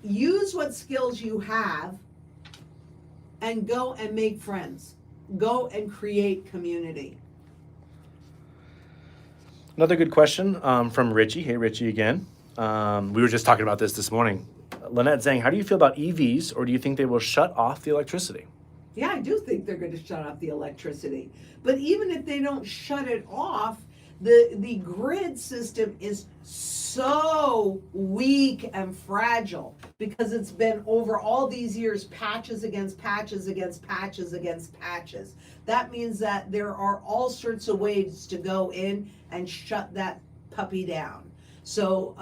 use what skills you have and go and make friends. Go and create community. Another good question from Richie. Hey, Richie, again. We were just talking about this morning. Lynette Zang, how do you feel about EVs, or do you think they will shut off the electricity? Yeah, I do think they're going to shut off the electricity. But even if they don't shut it off, the grid system is so weak and fragile, because it's been over all these years patches against patches against patches against patches. That means that there are all sorts of ways to go in and shut that puppy down. So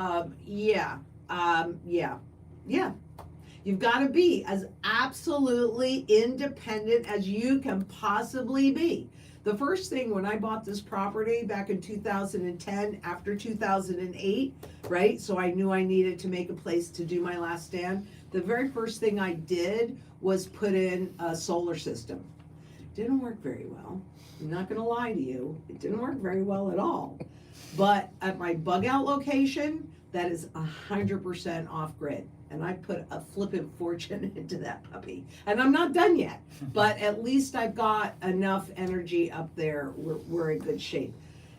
yeah. You've got to be as absolutely independent as you can possibly be. The first thing when I bought this property back in 2010, after 2008, right? So I knew I needed to make a place to do my last stand. The very first thing I did was put in a solar system. Didn't work very well. I'm not going to lie to you. It didn't work very well at all. But at my bug out location, that is 100% off grid. And I put a flippin' fortune into that puppy. And I'm not done yet, but at least I've got enough energy up there. We're in good shape.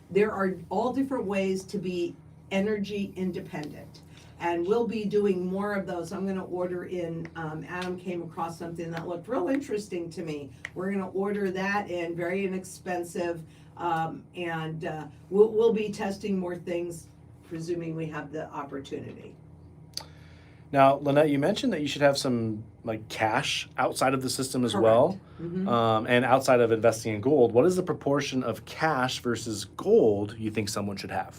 There are all different ways to be energy independent. And we'll be doing more of those. I'm gonna order in, Adam came across something that looked real interesting to me. We're gonna order that in, very inexpensive, and we'll be testing more things, presuming we have the opportunity. Now, Lynette, you mentioned that you should have some like cash outside of the system as Correct. well, Mhm. and outside of investing in gold. What is the proportion of cash versus gold you think someone should have?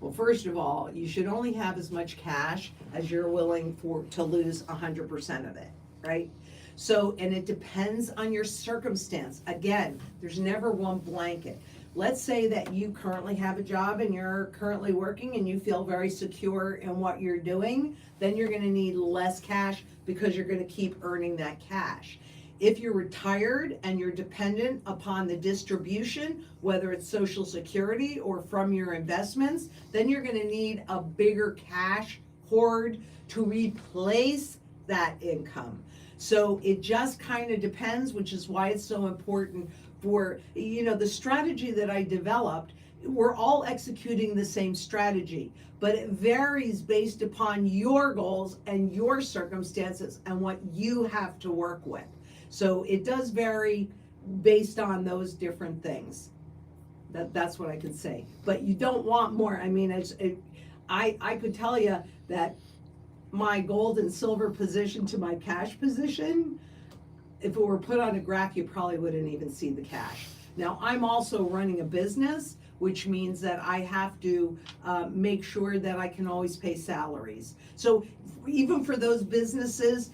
Well, first of all, you should only have as much cash as you're willing to lose 100% of it, right? So, and it depends on your circumstance. Again, there's never one blanket. Let's say that you currently have a job and you're currently working and you feel very secure in what you're doing, then you're gonna need less cash because you're gonna keep earning that cash. If you're retired and you're dependent upon the distribution, whether it's Social Security or from your investments, then you're gonna need a bigger cash hoard to replace that income. So it just kind of depends, which is why it's so important for, the strategy that I developed. We're all executing the same strategy, but it varies based upon your goals and your circumstances and what you have to work with. So it does vary based on those different things. That's what I can say. But you don't want more. I mean, I could tell you that my gold and silver position to my cash position, if it were put on a graph, you probably wouldn't even see the cash. Now, I'm also running a business, which means that I have to make sure that I can always pay salaries. So even for those businesses,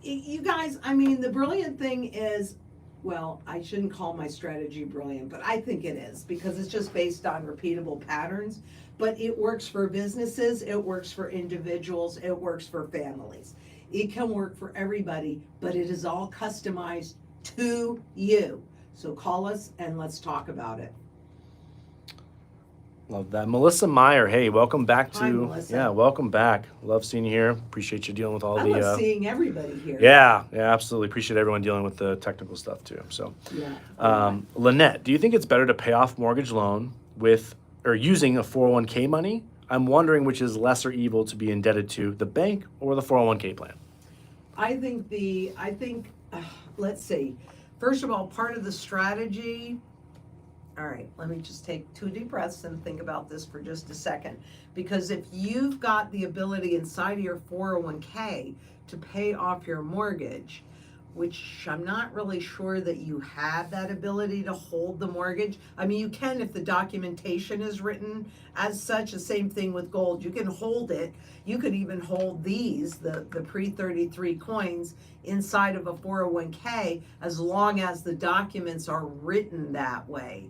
you guys, I mean, the brilliant thing is, well, I shouldn't call my strategy brilliant, but I think it is because it's just based on repeatable patterns. But it works for businesses, it works for individuals, it works for families. It can work for everybody, but it is all customized to you. So call us and let's talk about it. Love that. Melissa Meyer, hey, welcome back to, Hi, Melissa. yeah, welcome back. Love seeing you here. Appreciate you dealing with all I the, love seeing everybody here. yeah, absolutely. Appreciate everyone dealing with the technical stuff too. So, Yeah. Lynette, do you think it's better to pay off mortgage loan with, or using a 401k money? I'm wondering which is lesser evil to be indebted to, the bank or the 401k plan. I think, let's see. First of all, part of the strategy, all right, let me just take 2 deep breaths and think about this for just a second. Because if you've got the ability inside of your 401k to pay off your mortgage, which I'm not really sure that you have that ability to hold the mortgage. I mean, you can if the documentation is written as such. The same thing with gold. You can hold it. You could even hold these, the pre-33 coins, inside of a 401k as long as the documents are written that way.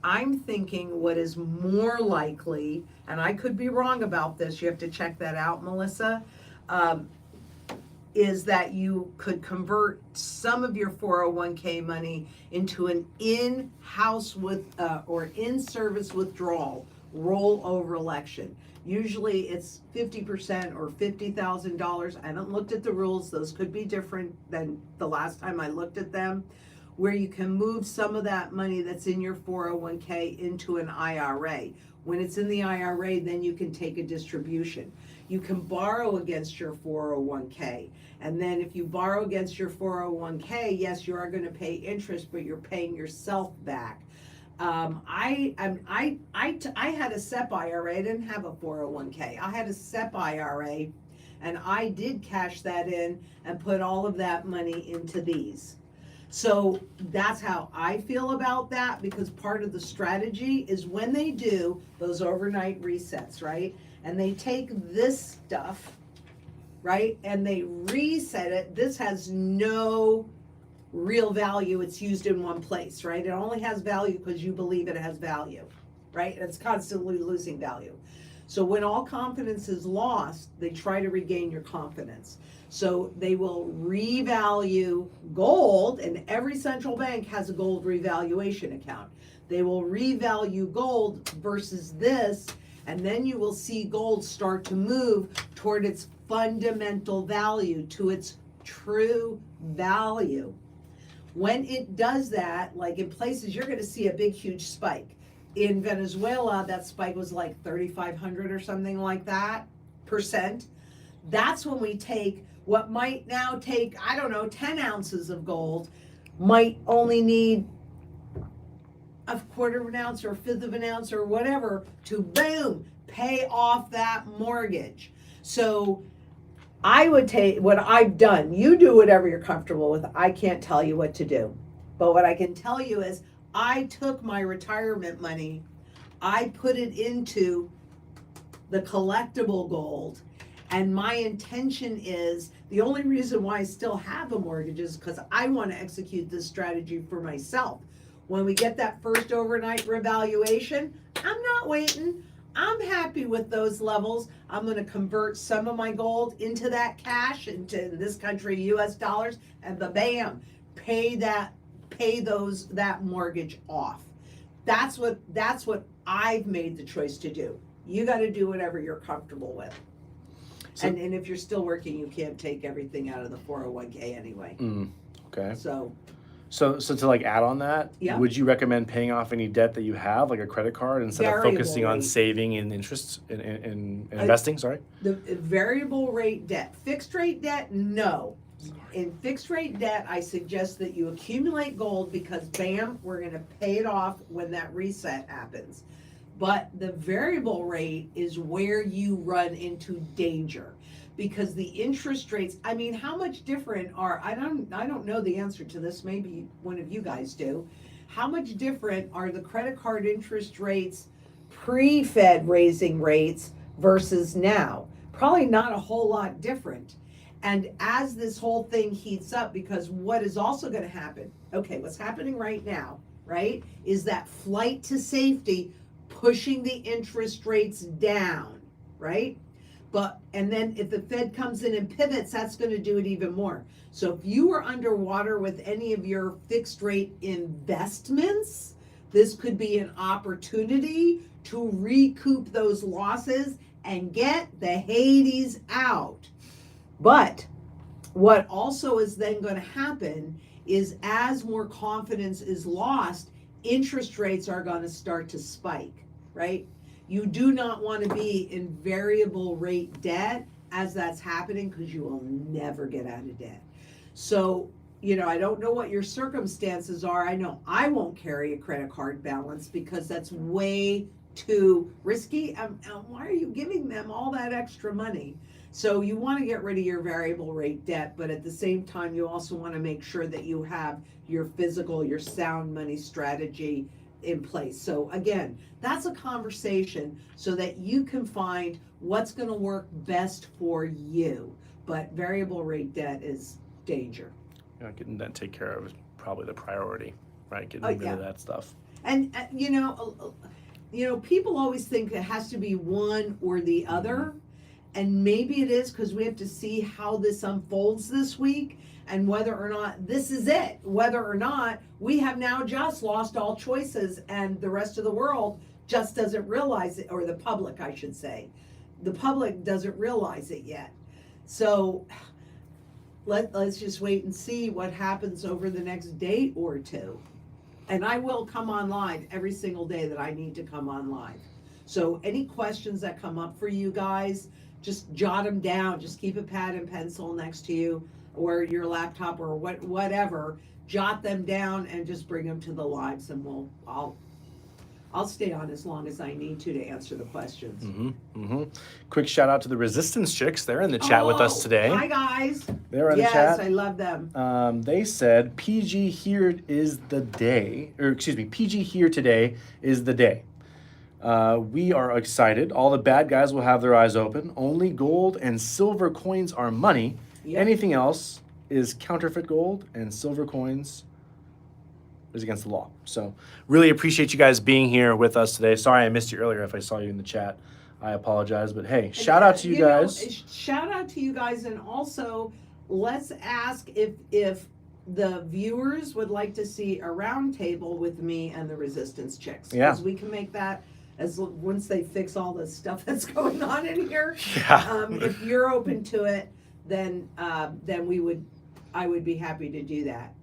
I'm thinking what is more likely, and I could be wrong about this, you have to check that out, Melissa, is that you could convert some of your 401k money into an in-house or in-service withdrawal rollover election. Usually it's 50% or $50,000. I haven't looked at the rules. Those could be different than the last time I looked at them, where you can move some of that money that's in your 401k into an IRA. When it's in the IRA, then you can take a distribution. You can borrow against your 401k. And then if you borrow against your 401k, yes, you are going to pay interest, but you're paying yourself back. I had a SEP IRA. I didn't have a 401k. I had a SEP IRA, and I did cash that in and put all of that money into these. So that's how I feel about that, because part of the strategy is when they do those overnight resets, right? And they take this stuff, right? And they reset it. This has no real value. It's used in one place, right? It only has value because you believe it has value, right? And it's constantly losing value. So when all confidence is lost, they try to regain your confidence. So they will revalue gold, and every central bank has a gold revaluation account. They will revalue gold versus this, and then you will see gold start to move toward its fundamental value, to its true value. When it does that, like in places, you're going to see a big, huge spike. In Venezuela, that spike was like 3,500 or something like that. that's when we take what might now take, I don't know, 10 ounces of gold, might only need a quarter of an ounce or a fifth of an ounce or whatever to boom, pay off that mortgage. So I would take what I've done. You do whatever you're comfortable with. I can't tell you what to do. But what I can tell you is I took my retirement money, I put it into the collectible gold. And my intention is, the only reason why I still have a mortgage is because I want to execute this strategy for myself. When we get that first overnight revaluation, I'm not waiting. I'm happy with those levels. I'm going to convert some of my gold into that cash, into, in this country, US dollars, and bam, pay that mortgage off. That's what I've made the choice to do. You got to do whatever you're comfortable with. So, and if you're still working, you can't take everything out of the 401k anyway. Okay. So to like add on that, yeah. Would you recommend paying off any debt that you have, like a credit card, instead Variable of focusing rate. on saving and interest in investing? Sorry. The variable rate debt, fixed rate debt, no. In fixed rate debt, I suggest that you accumulate gold because bam, we're going to pay it off when that reset happens. But the variable rate is where you run into danger, because the interest rates, I mean, how much different are, I don't know the answer to this, maybe one of you guys do. How much different are the credit card interest rates pre-Fed raising rates versus now? Probably not a whole lot different. And as this whole thing heats up, because what is also going to happen, okay, what's happening right now, right, is that flight to safety pushing the interest rates down, right? And then if the Fed comes in and pivots, that's going to do it even more. So if you are underwater with any of your fixed rate investments, this could be an opportunity to recoup those losses and get the Hades out. But what also is then going to happen is, as more confidence is lost, interest rates are going to start to spike, right? You do not want to be in variable rate debt as that's happening, because you will never get out of debt. So, I don't know what your circumstances are. I know I won't carry a credit card balance because that's way too risky. Why are you giving them all that extra money? So you want to get rid of your variable rate debt, but at the same time, you also want to make sure that you have your sound money strategy in place. So again, that's a conversation so that you can find what's going to work best for you. But variable rate debt is danger. Getting that taken care of is probably the priority, right? Getting rid of that stuff. And people always think it has to be one or the other. And maybe it is, because we have to see how this unfolds this week and whether or not this is it, whether or not we have now just lost all choices and the rest of the world just doesn't realize it, or the public, I should say. The public doesn't realize it yet. So let's just wait and see what happens over the next day or two. And I will come on live every single day that I need to come on live. So any questions that come up for you guys, just jot them down. Just keep a pad and pencil next to you, or your laptop, or whatever. Jot them down and just bring them to the lives, and I'll stay on as long as I need to answer the questions. Quick shout out to the Resistance Chicks. They're in the chat with us today. Hi guys. They're in the chat. Yes, I love them. They said PG here is the day, or excuse me, PG here today is the day. We are excited. All the bad guys will have their eyes open. Only gold and silver coins are money. Yep. Anything else is counterfeit gold, and silver coins is against the law. So really appreciate you guys being here with us today. Sorry I missed you earlier. If I saw you in the chat, I apologize. But hey, shout out to you guys. Shout out to you guys. And also, let's ask if the viewers would like to see a round table with me and the Resistance Chicks. Yeah. Because we can make that once they fix all the stuff that's going on in here. Yeah. If you're open to it, then I would be happy to do that.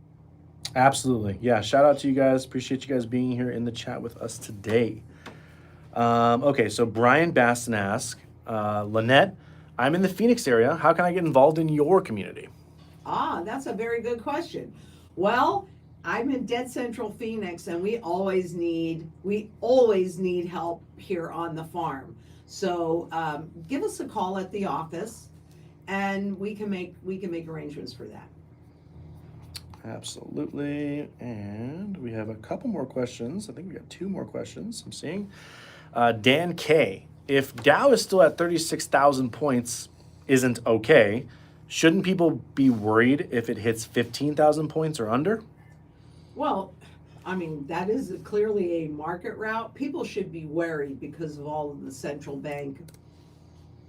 Absolutely. Yeah. Shout out to you guys. Appreciate you guys being here in the chat with us today. Okay. So Brian Baston asks, Lynette, I'm in the Phoenix area. How can I get involved in your community? Ah, that's a very good question. Well, I'm in dead central Phoenix, and we always need help here on the farm. So give us a call at the office, and we can make arrangements for that. Absolutely. And we have a couple more questions. I think we got two more questions I'm seeing. Dan K. If Dow is still at 36,000 points isn't okay, shouldn't people be worried if it hits 15,000 points or under? Well, I mean, that is clearly a market route. People should be wary because of all of the central bank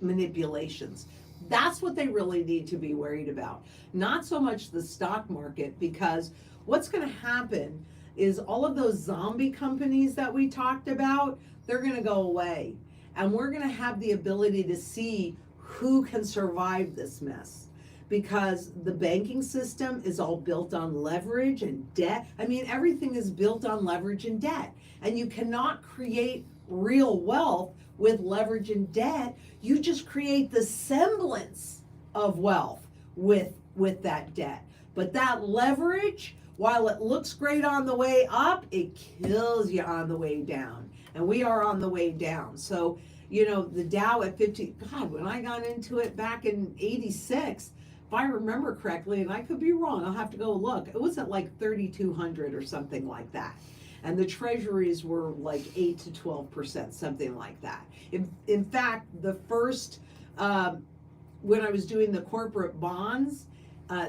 manipulations. That's what they really need to be worried about. Not so much the stock market, because what's going to happen is all of those zombie companies that we talked about, they're going to go away. And we're going to have the ability to see who can survive this mess. Because the banking system is all built on leverage and debt. I mean, everything is built on leverage and debt. And you cannot create real wealth with leverage and debt. You just create the semblance of wealth with that debt. But that leverage, while it looks great on the way up, it kills you on the way down. And we are on the way down. So, the Dow at 50, God, when I got into it back in 86, if I remember correctly, and I could be wrong, I'll have to go look, it was at like 3,200 or something like that. And the treasuries were like 8 to 12%, something like that. In fact, the first, when I was doing the corporate bonds,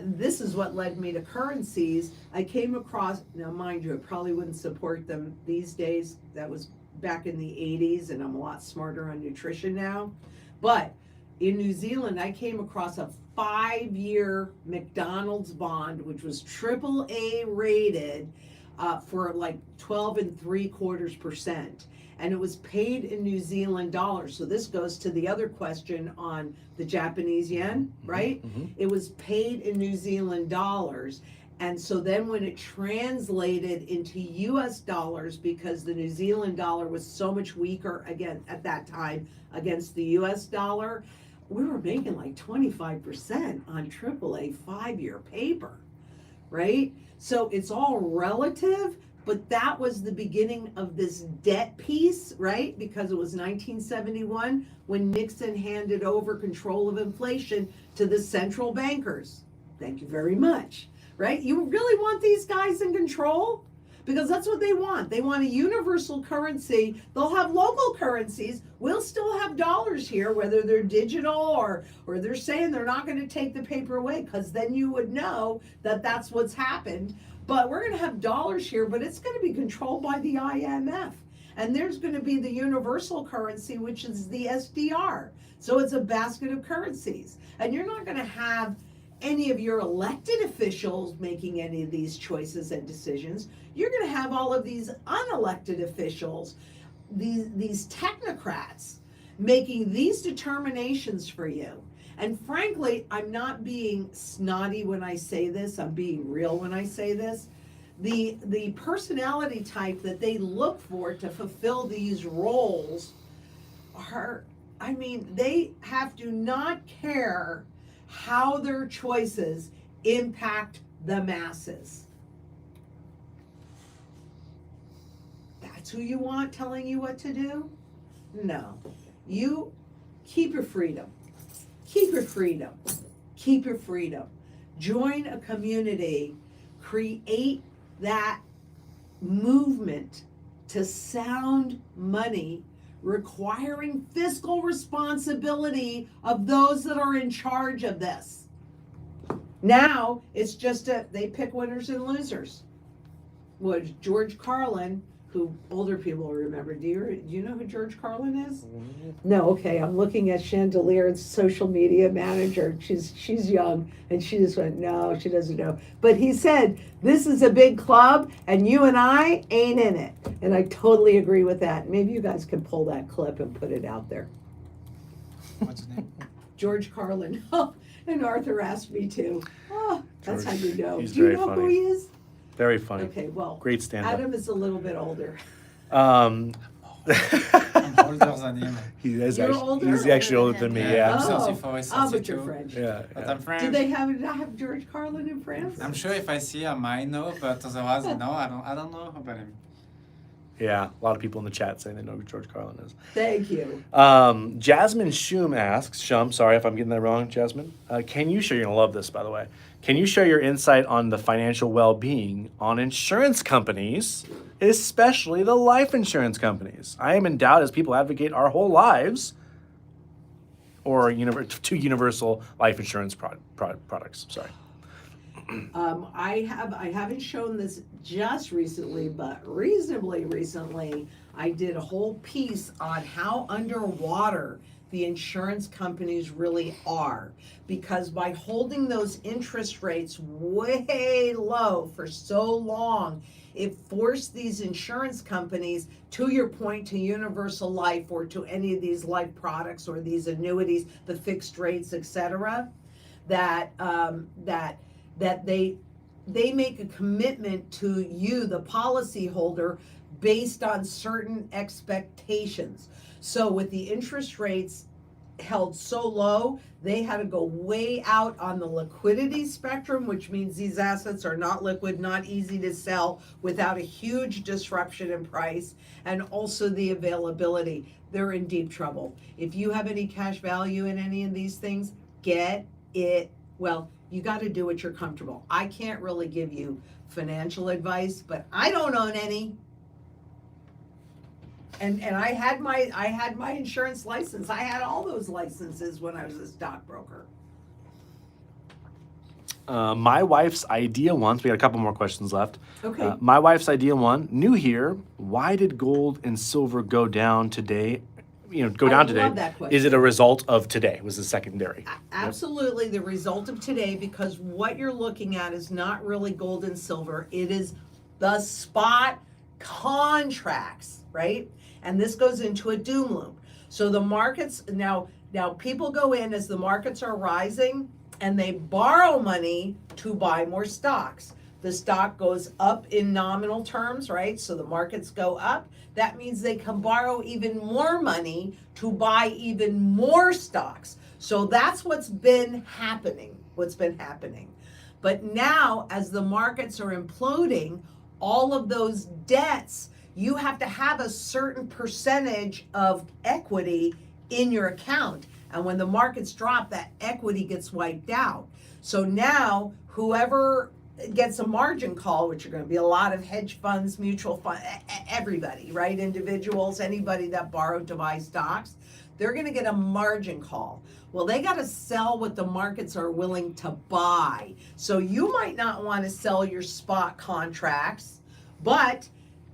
this is what led me to currencies. I came across, now mind you, I probably wouldn't support them these days. That was back in the 80s, and I'm a lot smarter on nutrition now. But in New Zealand, I came across a 5-year McDonald's bond, which was AAA rated, for like 12.75%. And it was paid in New Zealand dollars. So this goes to the other question on the Japanese yen, right? Mm-hmm. It was paid in New Zealand dollars. And so then when it translated into US dollars, because the New Zealand dollar was so much weaker again at that time against the US dollar, we were making like 25% on AAA 5-year paper, right? So it's all relative, but that was the beginning of this debt piece, right? Because it was 1971 when Nixon handed over control of inflation to the central bankers. Thank you very much, right? You really want these guys in control? Because that's what they want. They want a universal currency. They'll have local currencies. We'll still have dollars here, whether they're digital or they're saying they're not going to take the paper away, because then you would know that that's what's happened. But we're going to have dollars here, but it's going to be controlled by the IMF. And there's going to be the universal currency, which is the SDR. So it's a basket of currencies. And you're not going to have any of your elected officials making any of these choices and decisions. You're going to have all of these unelected officials, these technocrats, making these determinations for you. And frankly, I'm not being snotty when I say this. I'm being real when I say this. The personality type that they look for to fulfill these roles are, I mean, they have to not care how their choices impact the masses. That's who you want telling you what to do? No. You keep your freedom. Keep your freedom. Keep your freedom. Join a community. Create that movement to sound money, requiring fiscal responsibility of those that are in charge of this. Now it's just they pick winners and losers. Was George Carlin, who older people will remember. Do you know who George Carlin is? No, okay. I'm looking at Chandelier's social media manager. She's young, and she just went, no, she doesn't know. But he said, this is a big club, and you and I ain't in it. And I totally agree with that. Maybe you guys can pull that clip and put it out there. What's his name? George Carlin. And Arthur asked me to. Oh, that's George, how you know. he's Do you very know who funny. he is? Very funny. Okay, well, Great stand-up. Adam is a little bit older. Um, I'm older than him. He's You're older? He's actually older than me. Yeah. Yeah, I'm Oh. 34, he's But you're 32. French. yeah. But yeah. I'm French. Do they have George Carlin in France? I'm sure if I see him, I know, but otherwise, no, I don't know about him. Yeah, a lot of people in the chat saying they know who George Carlin is. Thank you. Jasmine Shum asks, sorry if I'm getting that wrong, Jasmine. Can you share, you're going to love this, by the way. Can you share your insight on the financial well-being on insurance companies, especially the life insurance companies? I am in doubt as people advocate our whole lives or to universal life insurance products. Sorry. I haven't shown this just recently, but reasonably recently, I did a whole piece on how underwater the insurance companies really are. Because by holding those interest rates way low for so long, it forced these insurance companies, to your point, to universal life or to any of these life products or these annuities, the fixed rates, etc., that they make a commitment to you, the policyholder, based on certain expectations. So with the interest rates held so low, they had to go way out on the liquidity spectrum, which means these assets are not liquid, not easy to sell without a huge disruption in price, and also the availability. They're in deep trouble. If you have any cash value in any of these things, get it. Well, you got to do what you're comfortable. I can't really give you financial advice, but I don't own any. And I had my insurance license. I had all those licenses when I was a stockbroker. My wife's idea one, we got a couple more questions left. Okay. My wife's idea one, new here. Why did gold and silver go down today? Go down today. Love that question. Is it a result of today? Was the secondary? Absolutely the result of today, because what you're looking at is not really gold and silver. It is the spot contracts, right? And this goes into a doom loop. So the markets, now people go in as the markets are rising and they borrow money to buy more stocks. The stock goes up in nominal terms, right? So the markets go up. That means they can borrow even more money to buy even more stocks. So that's what's been happening. But now, as the markets are imploding, all of those debts, you have to have a certain percentage of equity in your account. And when the markets drop, that equity gets wiped out. So now, whoever gets a margin call, which are going to be a lot of hedge funds, mutual fund, everybody, right? Individuals, anybody that borrowed to buy stocks, they're going to get a margin call. Well, they got to sell what the markets are willing to buy. So you might not want to sell your spot contracts, but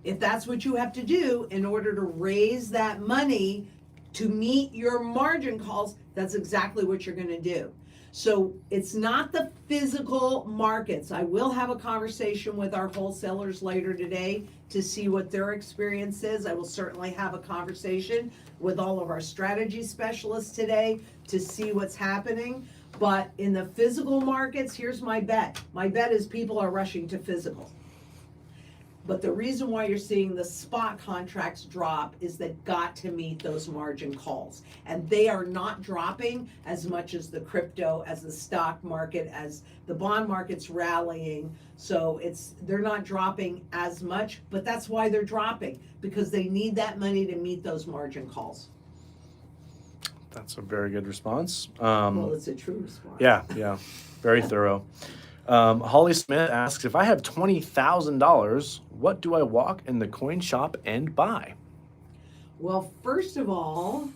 if that's what you have to do in order to raise that money to meet your margin calls, that's exactly what you're going to do. So it's not the physical markets. I will have a conversation with our wholesalers later today to see what their experience is. I will certainly have a conversation with all of our strategy specialists today to see what's happening. But in the physical markets, here's my bet. My bet is people are rushing to physical. But the reason why you're seeing the spot contracts drop is they've got to meet those margin calls. And they are not dropping as much as the crypto, as the stock market, as the bond market's rallying. So they're not dropping as much, but that's why they're dropping, because they need that money to meet those margin calls. That's a very good response. Well, it's a true response. Yeah, very thorough. Holly Smith asks, if I have $20,000, what do I walk in the coin shop and buy? Well, first of all,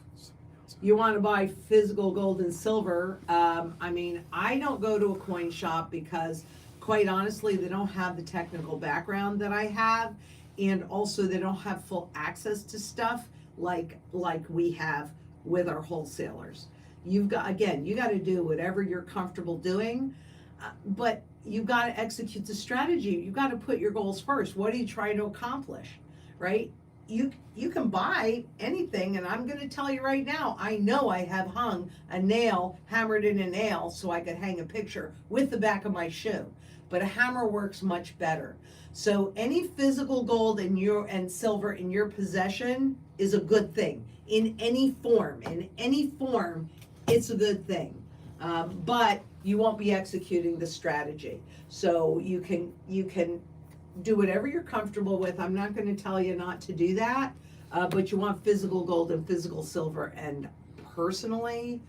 you want to buy physical gold and silver. I don't go to a coin shop because, quite honestly, they don't have the technical background that I have, and also they don't have full access to stuff like we have with our wholesalers. You got to do whatever you're comfortable doing. But you've got to execute the strategy. You've got to put your goals first. What are you trying to accomplish, right? You can buy anything, and I'm going to tell you right now, I know I have hung a nail, hammered in a nail, so I could hang a picture with the back of my shoe. but a hammer works much better. So any physical gold and silver in your possession is a good thing in any form. In any form, it's a good thing. But you won't be executing the strategy. So you can do whatever you're comfortable with. I'm not going to tell you not to do that, but you want physical gold and physical silver. And personally,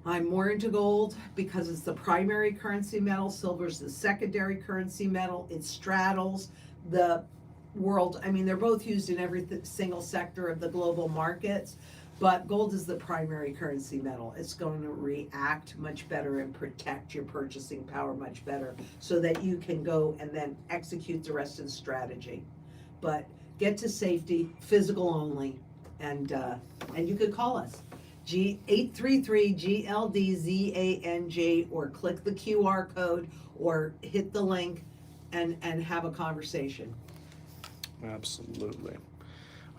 I'm more into gold because it's the primary currency metal. Silver's the secondary currency metal. It straddles the world. I mean, they're both used in every single sector of the global markets, but gold is the primary currency metal. It's going to react much better and protect your purchasing power much better so that you can go and then execute the rest of the strategy. But get to safety, physical only, and you could call us. 833-GLDZANG, or click the QR code or hit the link and have a conversation. Absolutely.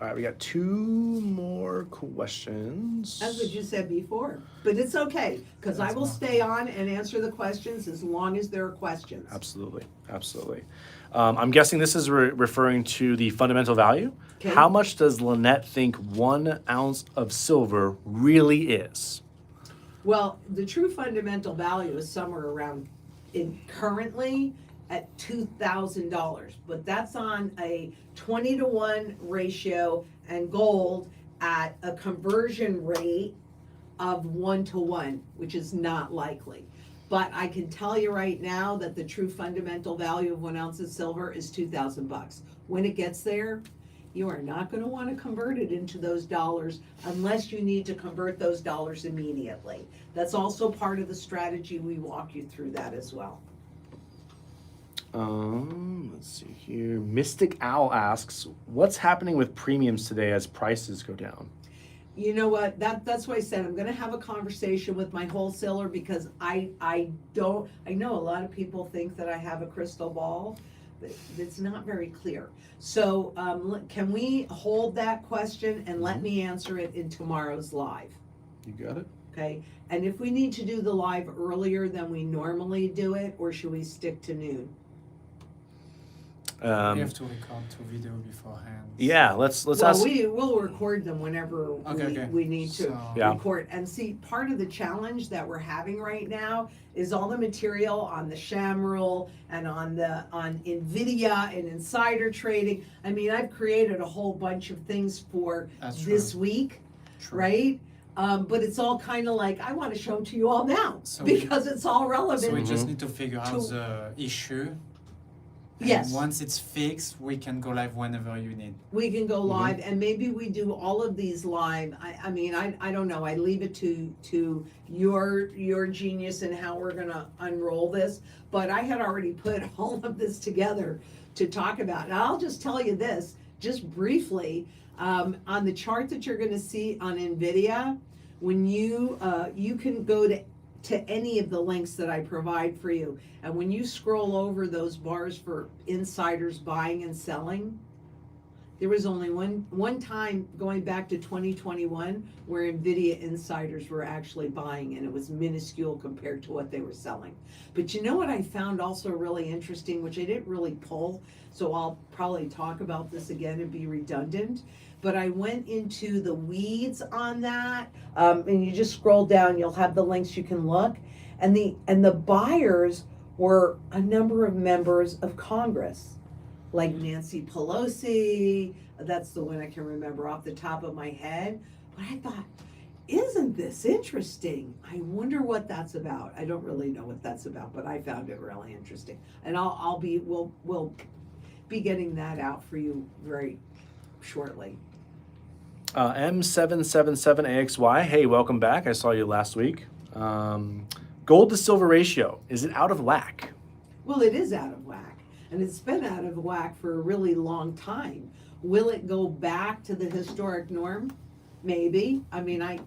All right, we got 2 more questions. That's what you said before, but it's okay, because I will stay on and answer the questions as long as there are questions. Absolutely, absolutely. I'm guessing this is referring to the fundamental value. Okay. How much does Lynette think 1 ounce of silver really is? Well, the true fundamental value is somewhere around, currently at $2,000, but that's on a 20-to-1 ratio, and gold at a conversion rate of 1-to-1, which is not likely. But I can tell you right now that the true fundamental value of 1 ounce of silver is $2,000. When it gets there, you are not going to want to convert it into those dollars unless you need to convert those dollars immediately. That's also part of the strategy. We walk you through that as well. Let's see here. Mystic Owl asks, what's happening with premiums today as prices go down? You know what, that's why I said I'm gonna have a conversation with my wholesaler, because I know a lot of people think that I have a crystal ball, but it's not very clear. So can we hold that question and let me answer it in tomorrow's live? You got it. Okay, and if we need to do the live earlier than we normally do it, or should we stick to noon? We have to record 2 videos beforehand. Yeah, let's Well, ask. we'll record them whenever we need to So- record. And see, part of the challenge that we're having right now is all the material on the sham rule and on NVIDIA and insider trading. I mean, I've created a whole bunch of things for this week, right? But it's all kind of like, I want to show them to you all now, because it's all relevant. So we just need to figure out the issue. And Yes. once it's fixed, we can go live whenever you need. We can go live, and maybe we do all of these live. I mean, I don't know. I leave it to your genius and how we're gonna unroll this. But I had already put all of this together to talk about. And I'll just tell you this, just briefly, on the chart that you're gonna see on NVIDIA, when you can go to any of the links that I provide for you. And when you scroll over those bars for insiders buying and selling, there was only one time going back to 2021 where NVIDIA insiders were actually buying, and it was minuscule compared to what they were selling. But you know what I found also really interesting, which I didn't really pull, so I'll probably talk about this again and be redundant. But I went into the weeds on that, and you just scroll down, you'll have the links you can look. And the buyers were a number of members of Congress, like Nancy Pelosi. That's the one I can remember off the top of my head. But I thought, isn't this interesting? I wonder what that's about. I don't really know what that's about, but I found it really interesting. And we'll be getting that out for you very shortly. M777AXY, hey, welcome back. I saw you last week. Gold to silver ratio, is it out of whack? Well, it is out of whack, and it's been out of whack for a really long time. Will it go back to the historic norm? Maybe. I mean,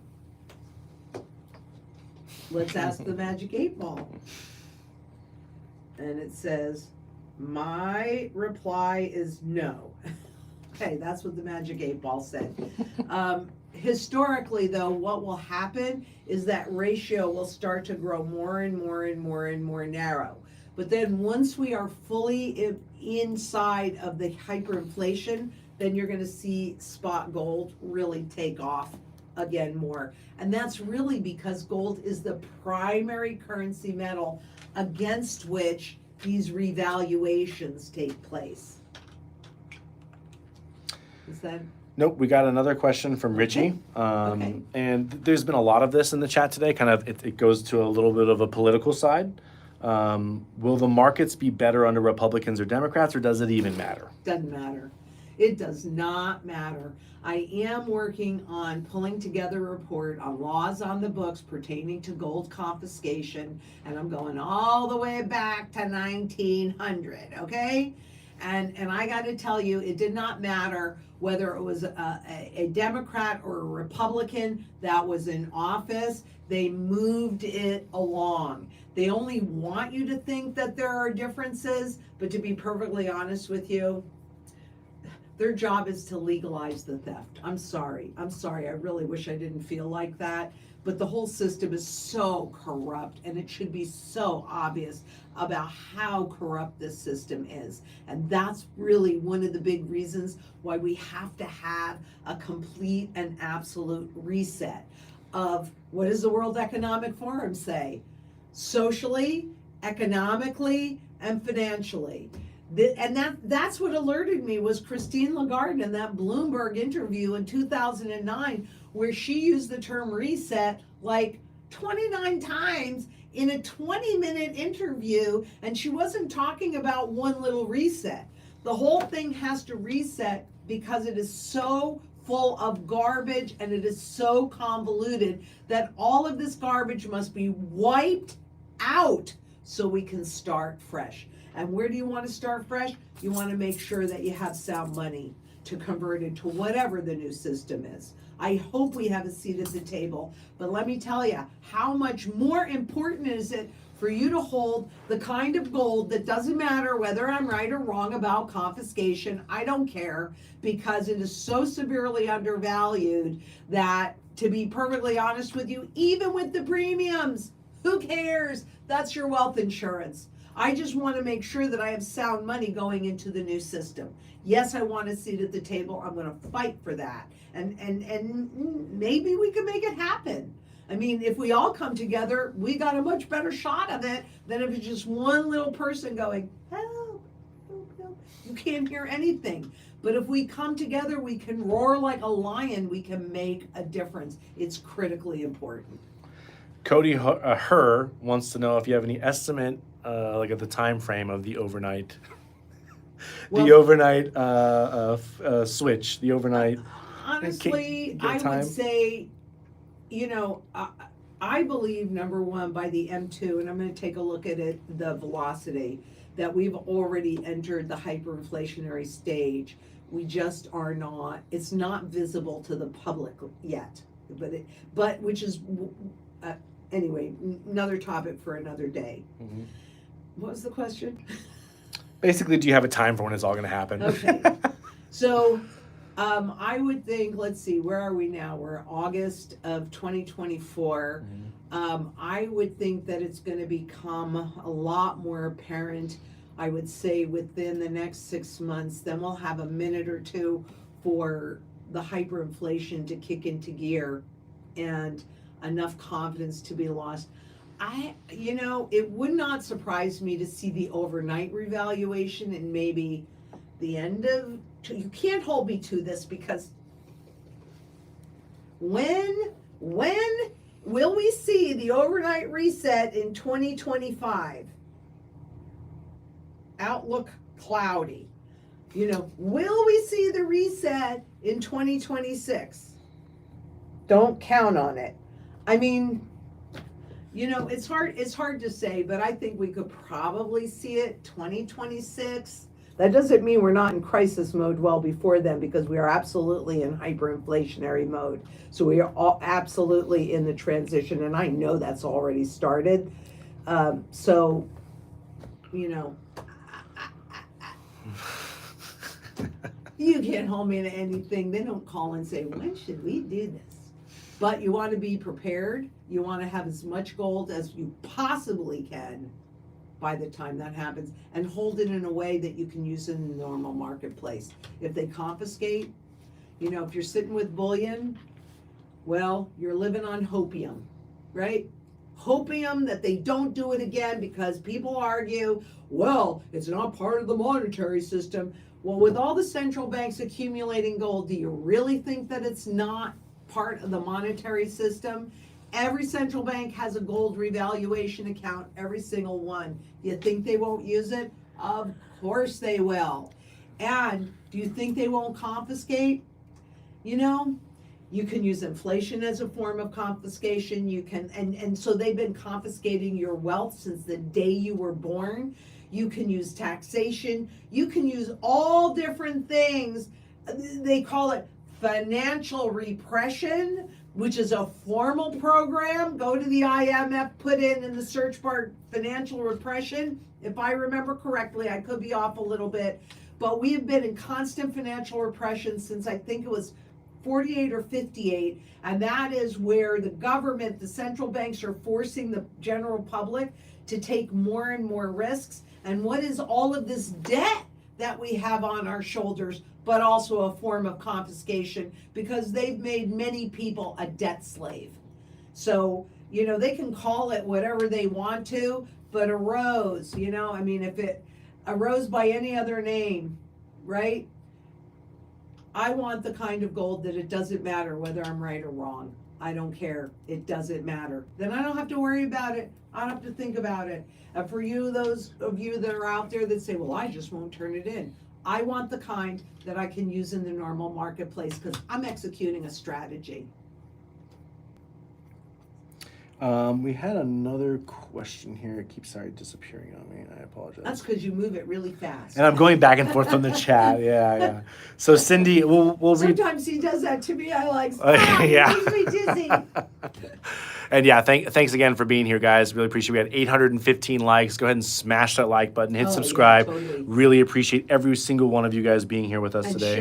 let's ask the magic 8 ball. And it says, my reply is no. Okay, that's what the magic 8 ball said. Historically, though, what will happen is that ratio will start to grow more and more and more and more narrow. But then once we are fully inside of the hyperinflation, then you're gonna see spot gold really take off again more. And that's really because gold is the primary currency metal against which these revaluations take place. Is that? Nope, we got another question from Richie. Okay. And there's been a lot of this in the chat today. Kind of, it goes to a little bit of a political side. Will the markets be better under Republicans or Democrats, or does it even matter? Doesn't matter. It does not matter. I am working on pulling together a report on laws on the books pertaining to gold confiscation, and I'm going all the way back to 1900, okay? And I got to tell you, it did not matter whether it was a Democrat or a Republican that was in office. They moved it along. They only want you to think that there are differences, but to be perfectly honest with you, their job is to legalize the theft. I'm sorry. I really wish I didn't feel like that. But the whole system is so corrupt, and it should be so obvious about how corrupt this system is. And that's really one of the big reasons why we have to have a complete and absolute reset of, what does the World Economic Forum say? Socially, economically, and financially. And that's what alerted me was Christine Lagarde in that Bloomberg interview in 2009, where she used the term reset like 29 times in a 20-minute interview, and she wasn't talking about one little reset. The whole thing has to reset because it is so full of garbage and it is so convoluted that all of this garbage must be wiped out so we can start fresh. And where do you want to start fresh? You want to make sure that you have sound money to convert into whatever the new system is. I hope we have a seat at the table, but let me tell you, how much more important is it for you to hold the kind of gold that doesn't matter whether I'm right or wrong about confiscation, I don't care, because it is so severely undervalued that, to be perfectly honest with you, even with the premiums, who cares? That's your wealth insurance. I just want to make sure that I have sound money going into the new system. Yes, I want a seat at the table. I'm going to fight for that. And maybe we can make it happen. I mean, if we all come together, we got a much better shot of it than if it's just one little person going, help, help, help. You can't hear anything. But if we come together, we can roar like a lion. We can make a difference. It's critically important. Cody Herr wants to know if you have any estimate, like at the time frame of the overnight, switch, the overnight. Honestly, I would say, I believe, number one, by the M2, and I'm going to take a look at it, the velocity, that we've already entered the hyperinflationary stage. We just are not, it's not visible to the public yet, but which is, anyway, another topic for another day. Mm-hmm. What was the question? Basically, do you have a time for when it's all going to happen? Okay. So, I would think, let's see, where are we now? We're August of 2024. Mm-hmm. I would think that it's going to become a lot more apparent, I would say, within the next 6 months. Then we'll have a minute or two for the hyperinflation to kick into gear and enough confidence to be lost. It would not surprise me to see the overnight revaluation in maybe the end of, you can't hold me to this, because when will we see the overnight reset in 2025? Outlook cloudy. Will we see the reset in 2026? Don't count on it. I mean, it's hard to say, but I think we could probably see it 2026. That doesn't mean we're not in crisis mode well before then, because we are absolutely in hyperinflationary mode. So we are all absolutely in the transition, and I know that's already started. You can't hold me to anything. They don't call and say, when should we do this? But you want to be prepared. You want to have as much gold as you possibly can by the time that happens, and hold it in a way that you can use in the normal marketplace. If they confiscate, you know, if you're sitting with bullion, well, you're living on hopium, right? Hopium that they don't do it again, because people argue, well, it's not part of the monetary system. Well, with all the central banks accumulating gold, do you really think that it's not part of the monetary system? Every central bank has a gold revaluation account, every single one. Do you think they won't use it? Of course they will. And do you think they won't confiscate? You know, you can use inflation as a form of confiscation. You can, and so they've been confiscating your wealth since the day you were born. You can use taxation. You can use all different things. They call it financial repression, which is a formal program. Go to the IMF, put in the search bar financial repression. If I remember correctly, I could be off a little bit, but we have been in constant financial repression since I think it was 48 or 58, and that is where the government, the central banks, are forcing the general public to take more and more risks. And what is all of this debt that we have on our shoulders, but also a form of confiscation, because they've made many people a debt slave. So, you know, they can call it whatever they want to, but a rose, you know, I mean, if it arose by any other name, right? I want the kind of gold that it doesn't matter whether I'm right or wrong. I don't care. It doesn't matter. Then I don't have to worry about it. I don't have to think about it. And for you, those of you that are out there that say, well, I just won't turn it in. I want the kind that I can use in the normal marketplace, because I'm executing a strategy. We had another question here. It keeps disappearing on me. I apologize. That's because you move it really fast. And I'm going back and forth from the chat. Yeah. So Cindy, we'll read. Sometimes he does that to me. I like, Yeah. It makes me dizzy. And yeah, thanks again for being here, guys. Really appreciate it. We had 815 likes. Go ahead and smash that like button. Hit subscribe. Yeah, totally. Really appreciate every single one of you guys being here with us And today.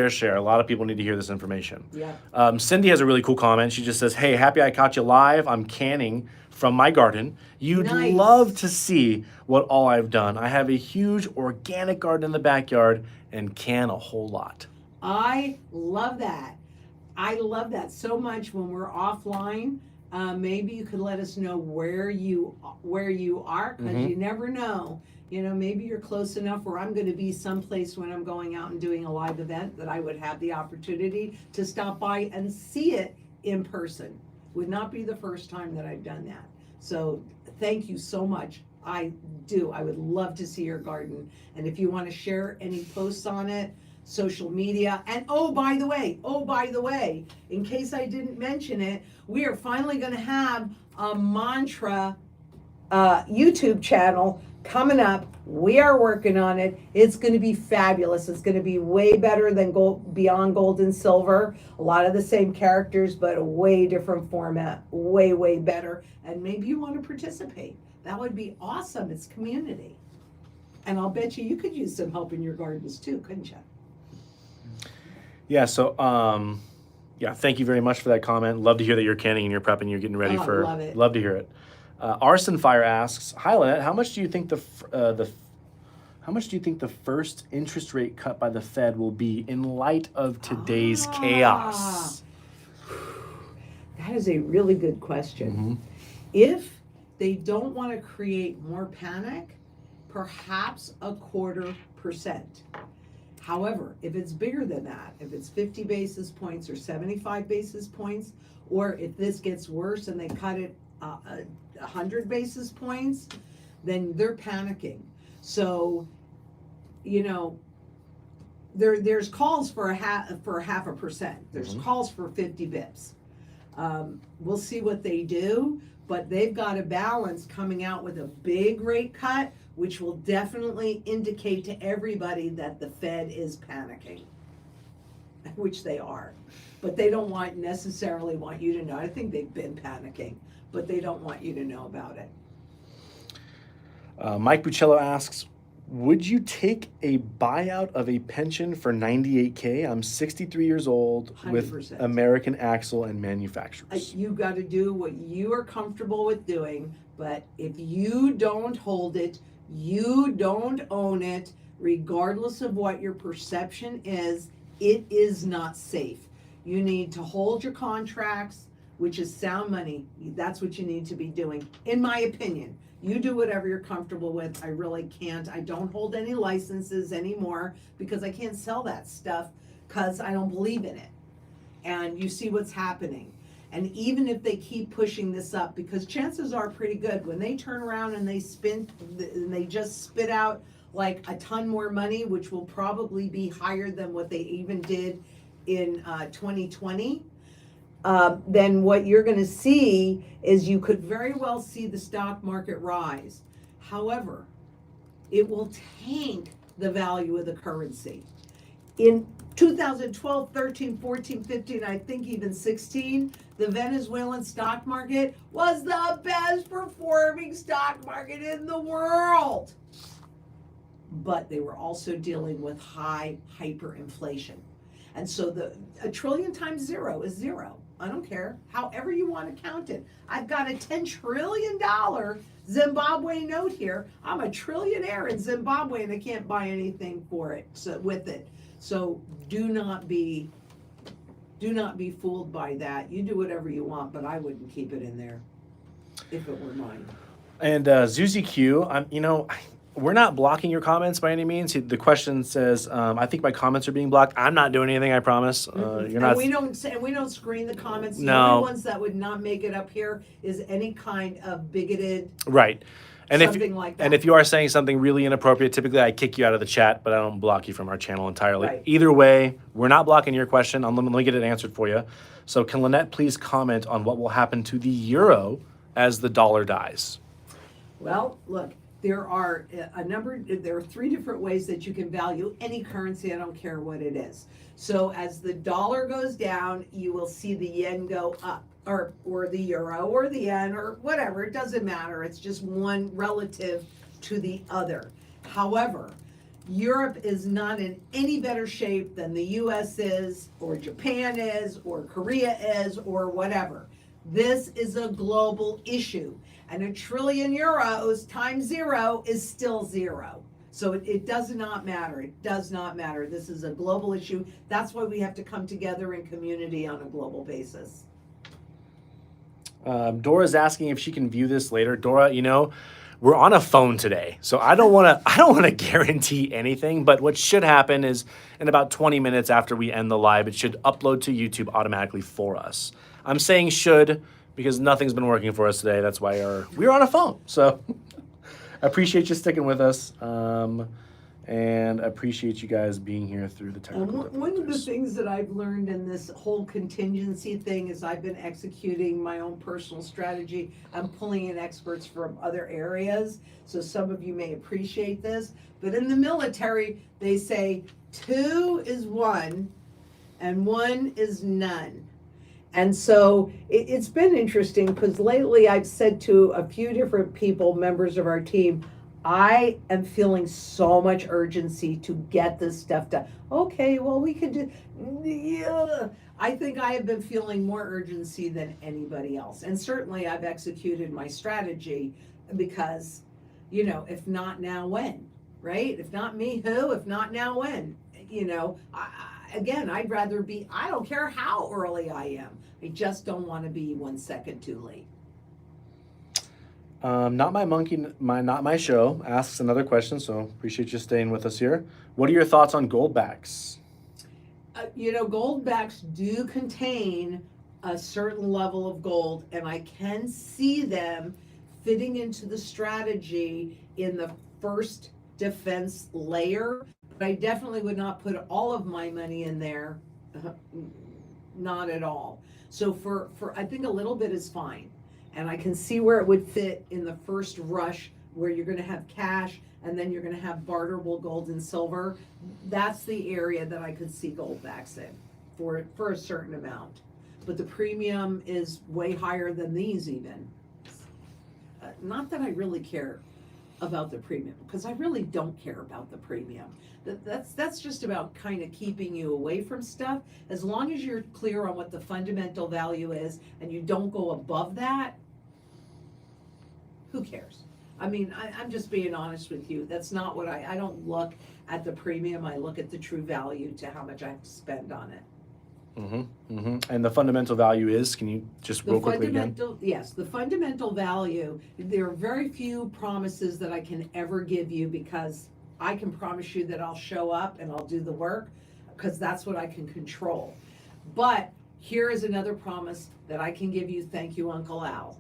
share. A lot of people need to hear this information. Yeah. Cindy has a really cool comment. She just says, hey, happy I caught you live. I'm canning from my garden. You'd Nice. love to see what all I've done. I have a huge organic garden in the backyard and can a whole lot. I love that. I love that so much. When we're offline, maybe you could let us know where you are, because you never know. You know, maybe you're close enough where I'm going to be someplace when I'm going out and doing a live event that I would have the opportunity to stop by and see it in person. Would not be the first time that I've done that. So thank you so much. I would love to see your garden. And if you want to share any posts on it, social media. And oh, by the way, in case I didn't mention it, we are finally going to have a mantra YouTube channel coming up. We are working on it. It's going to be fabulous. It's going to be way better than Beyond Gold and Silver. A lot of the same characters, but a way different format. Way better. And maybe you want to participate. That would be awesome. It's community. And I'll bet you could use some help in your gardens too, couldn't you? Yeah, so thank you very much for that comment. Love to hear that you're canning and you're prepping, you're getting ready for. Love it. Love to hear it. Arson Fire asks, "Hi Lynette, how much do you think the first interest rate cut by the Fed will be in light of today's chaos?" That is a really good question. If they don't want to create more panic, perhaps 0.25%. However, if it's bigger than that, if it's 50 basis points or 75 basis points, or if this gets worse and they cut it 100 basis points, then they're panicking. So, you know, there's calls for half a percent. There's calls for 50 bips. We'll see what they do, but they've got a balance coming out with a big rate cut, which will definitely indicate to everybody that the Fed is panicking, which they are. But they don't necessarily want you to know. I think they've been panicking, but they don't want you to know about it. Mike Buccello asks, Would you take a buyout of a pension for 98K? I'm 63 years old with 100%. American Axle and manufacturers. You got to do what you are comfortable with doing, but if you don't hold it, you don't own it, regardless of what your perception is, it is not safe. You need to hold your contracts, which is sound money. That's what you need to be doing, in my opinion. You do whatever you're comfortable with. I really can't. I don't hold any licenses anymore because I can't sell that stuff because I don't believe in it. And you see what's happening. And even if they keep pushing this up, because chances are pretty good when they turn around and they just spit out like a ton more money, which will probably be higher than what they even did in 2020. Then what you're going to see is you could very well see the stock market rise. However, it will tank the value of the currency. In 2012, 13, 14, 15, I think even 16, the Venezuelan stock market was the best performing stock market in the world. But they were also dealing with high hyperinflation. And so a trillion times zero is zero. I don't care, however you want to count it. I've got a $10 trillion Zimbabwe note here. I'm a trillionaire in Zimbabwe and I can't buy anything for it, with it. So do not be fooled by that. You do whatever you want, but I wouldn't keep it in there if it were mine. And Zuzi Q, we're not blocking your comments by any means. The question says, I think my comments are being blocked. I'm not doing anything, I promise. You're not. We don't screen the comments. The No. only ones that would not make it up here is any kind of bigoted, Right. And something like that. And if you are saying something really inappropriate, typically I kick you out of the chat, but I don't block you from our channel entirely. Right. Either way, we're not blocking your question. Let me get it answered for you. So can Lynette please comment on what will happen to the euro as the dollar dies? Well, look, there are there are three different ways that you can value any currency. I don't care what it is. So as the dollar goes down, you will see the yen go up, or the euro, or the yen, or whatever. It doesn't matter. It's just one relative to the other. However, Europe is not in any better shape than the US is, or Japan is, or Korea is, or whatever. This is a global issue. And €1 trillion times zero is still zero. So it does not matter. It does not matter. This is a global issue. That's why we have to come together in community on a global basis. Dora's asking if she can view this later. Dora, we're on a phone today, so I don't want to guarantee anything. But what should happen is, in about 20 minutes after we end the live, it should upload to YouTube automatically for us. I'm saying should because nothing's been working for us today. That's why we're on a phone. So I appreciate you sticking with us, and I appreciate you guys being here through the technical difficulties. One of the things that I've learned in this whole contingency thing is I've been executing my own personal strategy. I'm pulling in experts from other areas, so some of you may appreciate this. But in the military, they say 2 is 1 and 1 is none. And so it's been interesting because lately I've said to a few different people, members of our team, I am feeling so much urgency to get this stuff done. Okay, well, we could do, yeah. I think I have been feeling more urgency than anybody else. And certainly I've executed my strategy because, if not now, when, right? If not me, who? If not now, when? Again, I'd rather I don't care how early I am. I just don't want to be 1 second too late. Not my monkey, not my show asks another question, so appreciate you staying with us here. What are your thoughts on goldbacks? Goldbacks do contain a certain level of gold, and I can see them fitting into the strategy in the first defense layer. But I definitely would not put all of my money in there, not at all. So for I think a little bit is fine. And I can see where it would fit in the first rush where you're going to have cash and then you're going to have barterable gold and silver. That's the area that I could see goldbacks in for a certain amount. But the premium is way higher than these even. Not that I really care. about the premium, because I really don't care about the premium. That's just about kind of keeping you away from stuff. As long as you're clear on what the fundamental value is and you don't go above that, who cares? I mean, I'm just being honest with you. That's not what I don't look at the premium. I look at the true value to how much I have to spend on it. And the fundamental value is, can you just real quickly again? Yes, the fundamental value, there are very few promises that I can ever give you, because I can promise you that I'll show up and I'll do the work, because that's what I can control. But here is another promise that I can give you. Thank you, Uncle Al.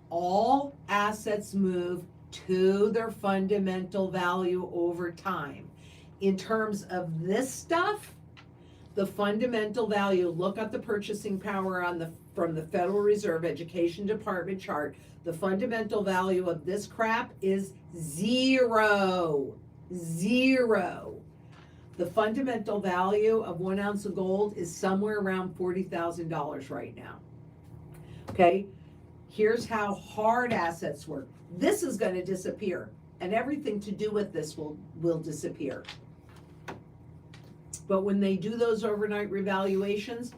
All assets move to their fundamental value over time. In terms of this stuff, the fundamental value, look up the purchasing power from the Federal Reserve Education Department chart. The fundamental value of this crap is zero. Zero. The fundamental value of 1 ounce of gold is somewhere around $40,000 right now. Okay, here's how hard assets work. This is going to disappear, and everything to do with this will disappear. But when they do those overnight revaluations,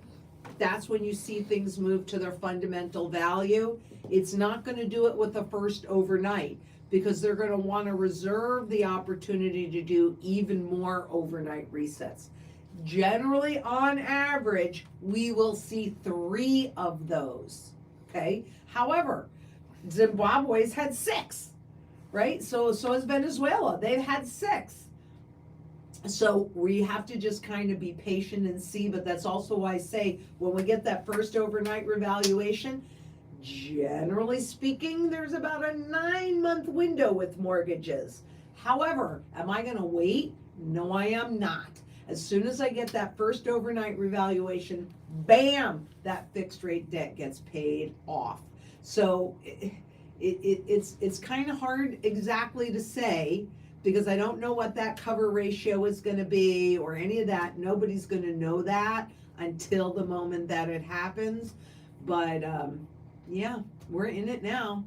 that's when you see things move to their fundamental value. It's not going to do it with the first overnight, because they're going to want to reserve the opportunity to do even more overnight resets. Generally, on average, we will see 3 of those. Okay. However, Zimbabwe's had 6, right? So has Venezuela. They've had 6. So we have to just kind of be patient and see, but that's also why I say when we get that first overnight revaluation, generally speaking, there's about a 9-month window with mortgages. However, am I going to wait? No, I am not. As soon as I get that first overnight revaluation, bam, that fixed rate debt gets paid off. So it's kind of hard exactly to say, because I don't know what that cover ratio is going to be or any of that. Nobody's going to know that until the moment that it happens. But yeah, we're in it now.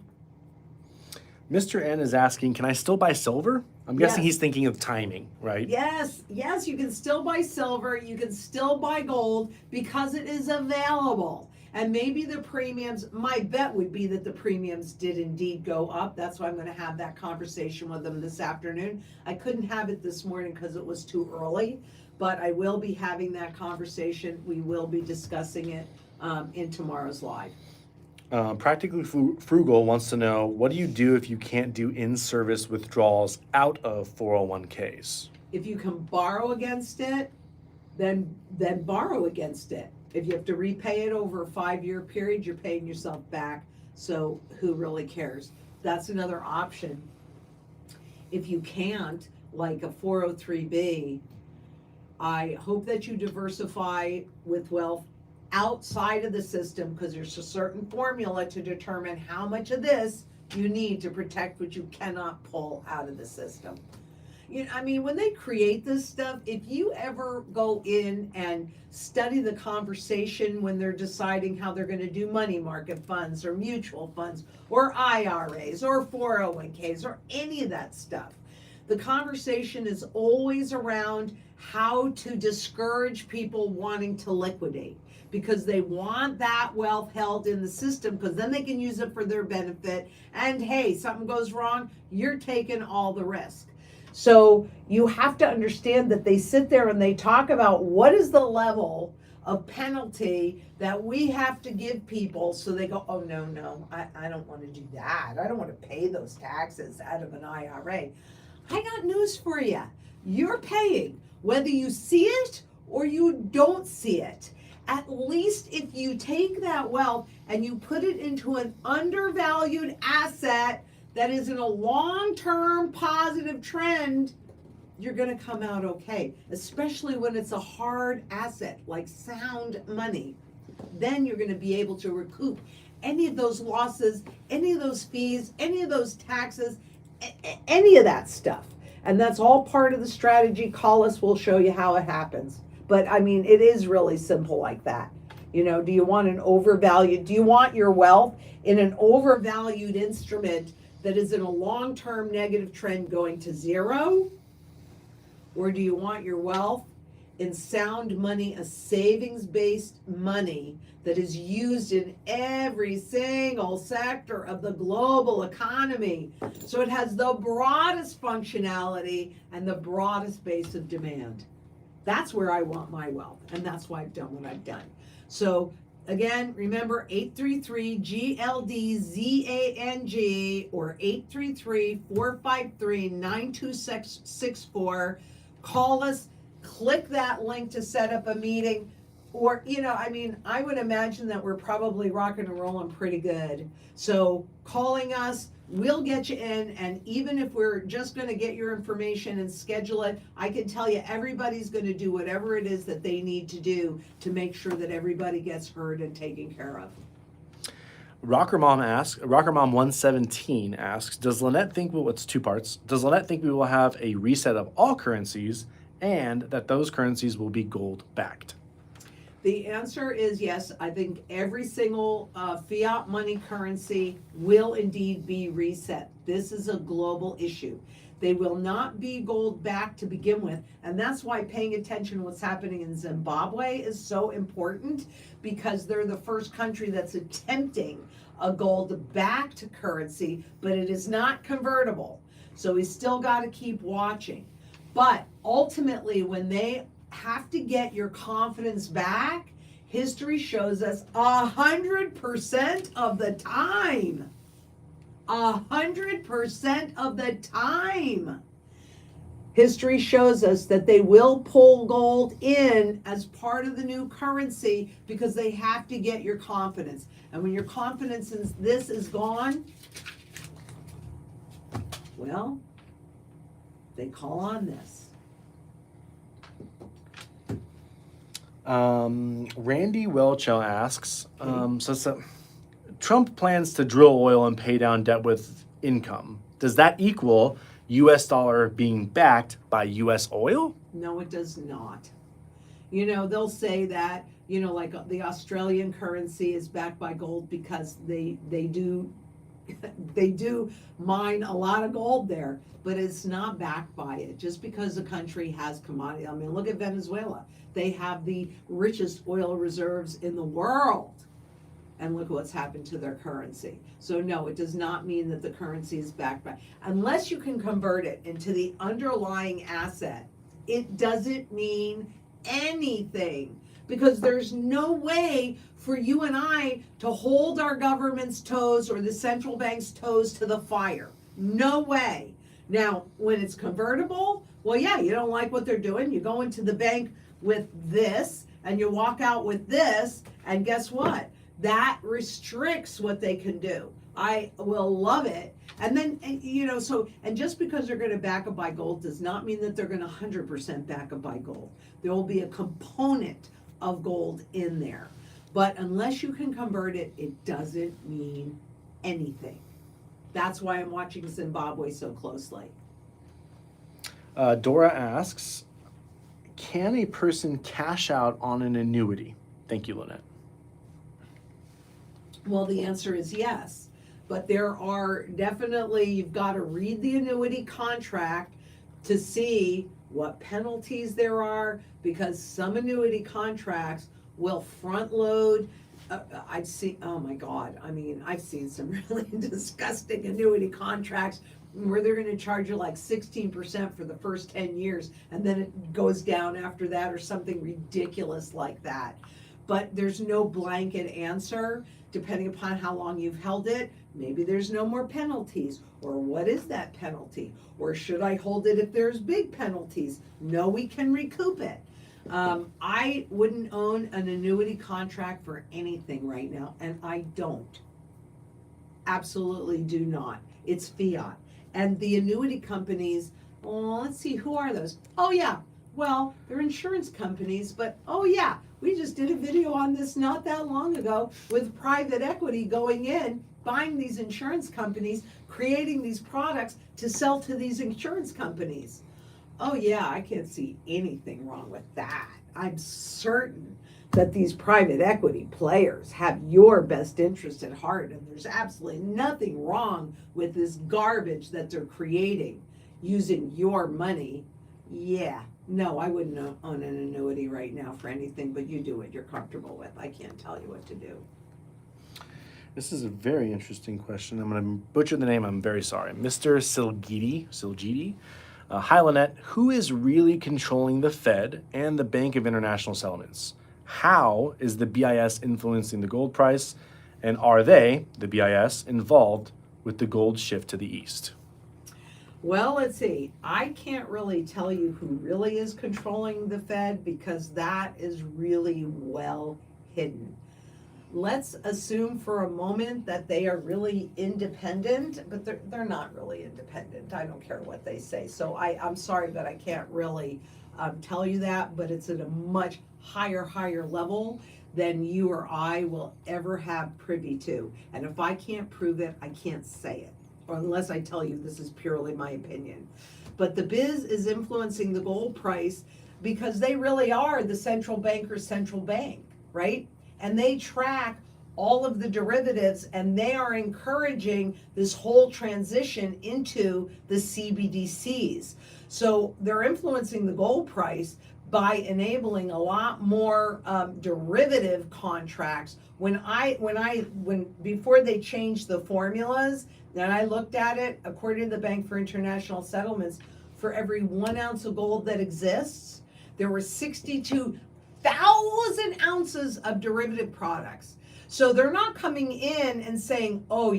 Mr. N is asking, can I still buy silver? I'm guessing Yes. he's thinking of timing, right? Yes, you can still buy silver, you can still buy gold, because it is available. And maybe the premiums, my bet would be that the premiums did indeed go up. That's why I'm going to have that conversation with them this afternoon. I couldn't have it this morning because it was too early, but I will be having that conversation. We will be discussing it in tomorrow's live. Practically Frugal wants to know, what do you do if you can't do in-service withdrawals out of 401ks? If you can borrow against it, then borrow against it. If you have to repay it over a 5-year period, you're paying yourself back. So who really cares? That's another option. If you can't, like a 403B, I hope that you diversify with wealth outside of the system, because there's a certain formula to determine how much of this you need to protect what you cannot pull out of the system. You know, I mean, when they create this stuff, if you ever go in and study the conversation when they're deciding how they're going to do money market funds or mutual funds or IRAs or 401ks or any of that stuff, the conversation is always around how to discourage people wanting to liquidate, because they want that wealth held in the system, because then they can use it for their benefit. And hey, something goes wrong, you're taking all the risk. So you have to understand that they sit there and they talk about what is the level of penalty that we have to give people, so they go, oh no, I don't want to do that. I don't want to pay those taxes out of an IRA. I got news for you. You're paying, whether you see it or you don't see it. At least if you take that wealth and you put it into an undervalued asset that is in a long-term positive trend, you're going to come out okay, especially when it's a hard asset like sound money. Then you're going to be able to recoup any of those losses, any of those fees, any of those taxes, any of that stuff. And that's all part of the strategy. Call us, we'll show you how it happens. But I mean, it is really simple like that. You know, do you want your wealth in an overvalued instrument that is in a long-term negative trend going to zero? Or do you want your wealth in sound money, a savings-based money that is used in every single sector of the global economy? So it has the broadest functionality and the broadest base of demand. That's where I want my wealth, and that's why I've done what I've done. So again, remember 833-GLDZANG or 833-453-9264. Call us, click that link to set up a meeting. Or, I would imagine that we're probably rocking and rolling pretty good. So calling us, we'll get you in, and even if we're just going to get your information and schedule it, I can tell you everybody's going to do whatever it is that they need to do to make sure that everybody gets heard and taken care of. Rockermom117 asks, does Lynette think, well, it's two parts. Does Lynette think we will have a reset of all currencies and that those currencies will be gold backed? The answer is yes. I think every single fiat money currency will indeed be reset. This is a global issue. They will not be gold backed to begin with. And that's why paying attention to what's happening in Zimbabwe is so important, because they're the first country that's attempting a gold backed currency, but it is not convertible. So we still got to keep watching. But ultimately, when they have to get your confidence back, history shows us 100% of the time. 100% of the time. History shows us that they will pull gold in as part of the new currency because they have to get your confidence. And when your confidence in this is gone, well, they call on this. Randy Welcho asks, so Trump plans to drill oil and pay down debt with income. Does that equal US dollar being backed by US oil? No, it does not. They'll say that, like the Australian currency is backed by gold because they do they do mine a lot of gold there, but it's not backed by it. Just because a country has commodity, look at Venezuela. They have the richest oil reserves in the world, and look what's happened to their currency. So no, it does not mean that the currency is backed by, unless you can convert it into the underlying asset, it doesn't mean anything, because there's no way for you and I to hold our government's toes or the central bank's toes to the fire. No way. Now, when it's convertible, well, yeah, you don't like what they're doing. You go into the bank with this and you walk out with this, and guess what? That restricts what they can do. I will love it. And then, and just because they're going to back up by gold does not mean that they're going to 100% back up by gold. There will be a component of gold in there. But unless you can convert it, it doesn't mean anything. That's why I'm watching Zimbabwe so closely. Dora asks, can a person cash out on an annuity? Thank you, Lynette. Well, the answer is yes. But there are definitely, you've got to read the annuity contract to see what penalties there are, because some annuity contracts will front load. I've seen, oh my God, I've seen some really disgusting annuity contracts where they're going to charge you like 16% for the first 10 years, and then it goes down after that, or something ridiculous like that. But there's no blanket answer. Depending upon how long you've held it, maybe there's no more penalties. Or what is that penalty? Or should I hold it if there's big penalties? No, we can recoup it. I wouldn't own an annuity contract for anything right now, and I don't. Absolutely do not. It's fiat. And the annuity companies, let's see, who are those? Oh yeah, well, they're insurance companies, but oh yeah, we just did a video on this not that long ago with private equity going in, buying these insurance companies, creating these products to sell to these insurance companies. Oh yeah, I can't see anything wrong with that. I'm certain that these private equity players have your best interest at heart, and there's absolutely nothing wrong with this garbage that they're creating using your money, yeah, no, I wouldn't own an annuity right now for anything, but you do what you're comfortable with. I can't tell you what to do. This is a very interesting question. I'm going to butcher the name. I'm very sorry. Mr. Silgidi. Hi, Lynette. Who is really controlling the Fed and the Bank of International Settlements? How is the BIS influencing the gold price? And are they, the BIS, involved with the gold shift to the east? Well, let's see. I can't really tell you who really is controlling the Fed because that is really well hidden. Let's assume for a moment that they are really independent, but they're not really independent. I don't care what they say. So I'm sorry, but I can't really tell you that, but it's at a much higher level than you or I will ever have privy to. And if I can't prove it, I can't say it, or unless I tell you this is purely my opinion. But the biz is influencing the gold price because they really are the central banker's central bank, right? And they track all of the derivatives, and they are encouraging this whole transition into the CBDCs. So they're influencing the gold price by enabling a lot more derivative contracts. When before they changed the formulas, then I looked at it, according to the Bank for International Settlements, for every 1 ounce of gold that exists, there were 62,000 ounces of derivative products. So they're not coming in and saying, oh,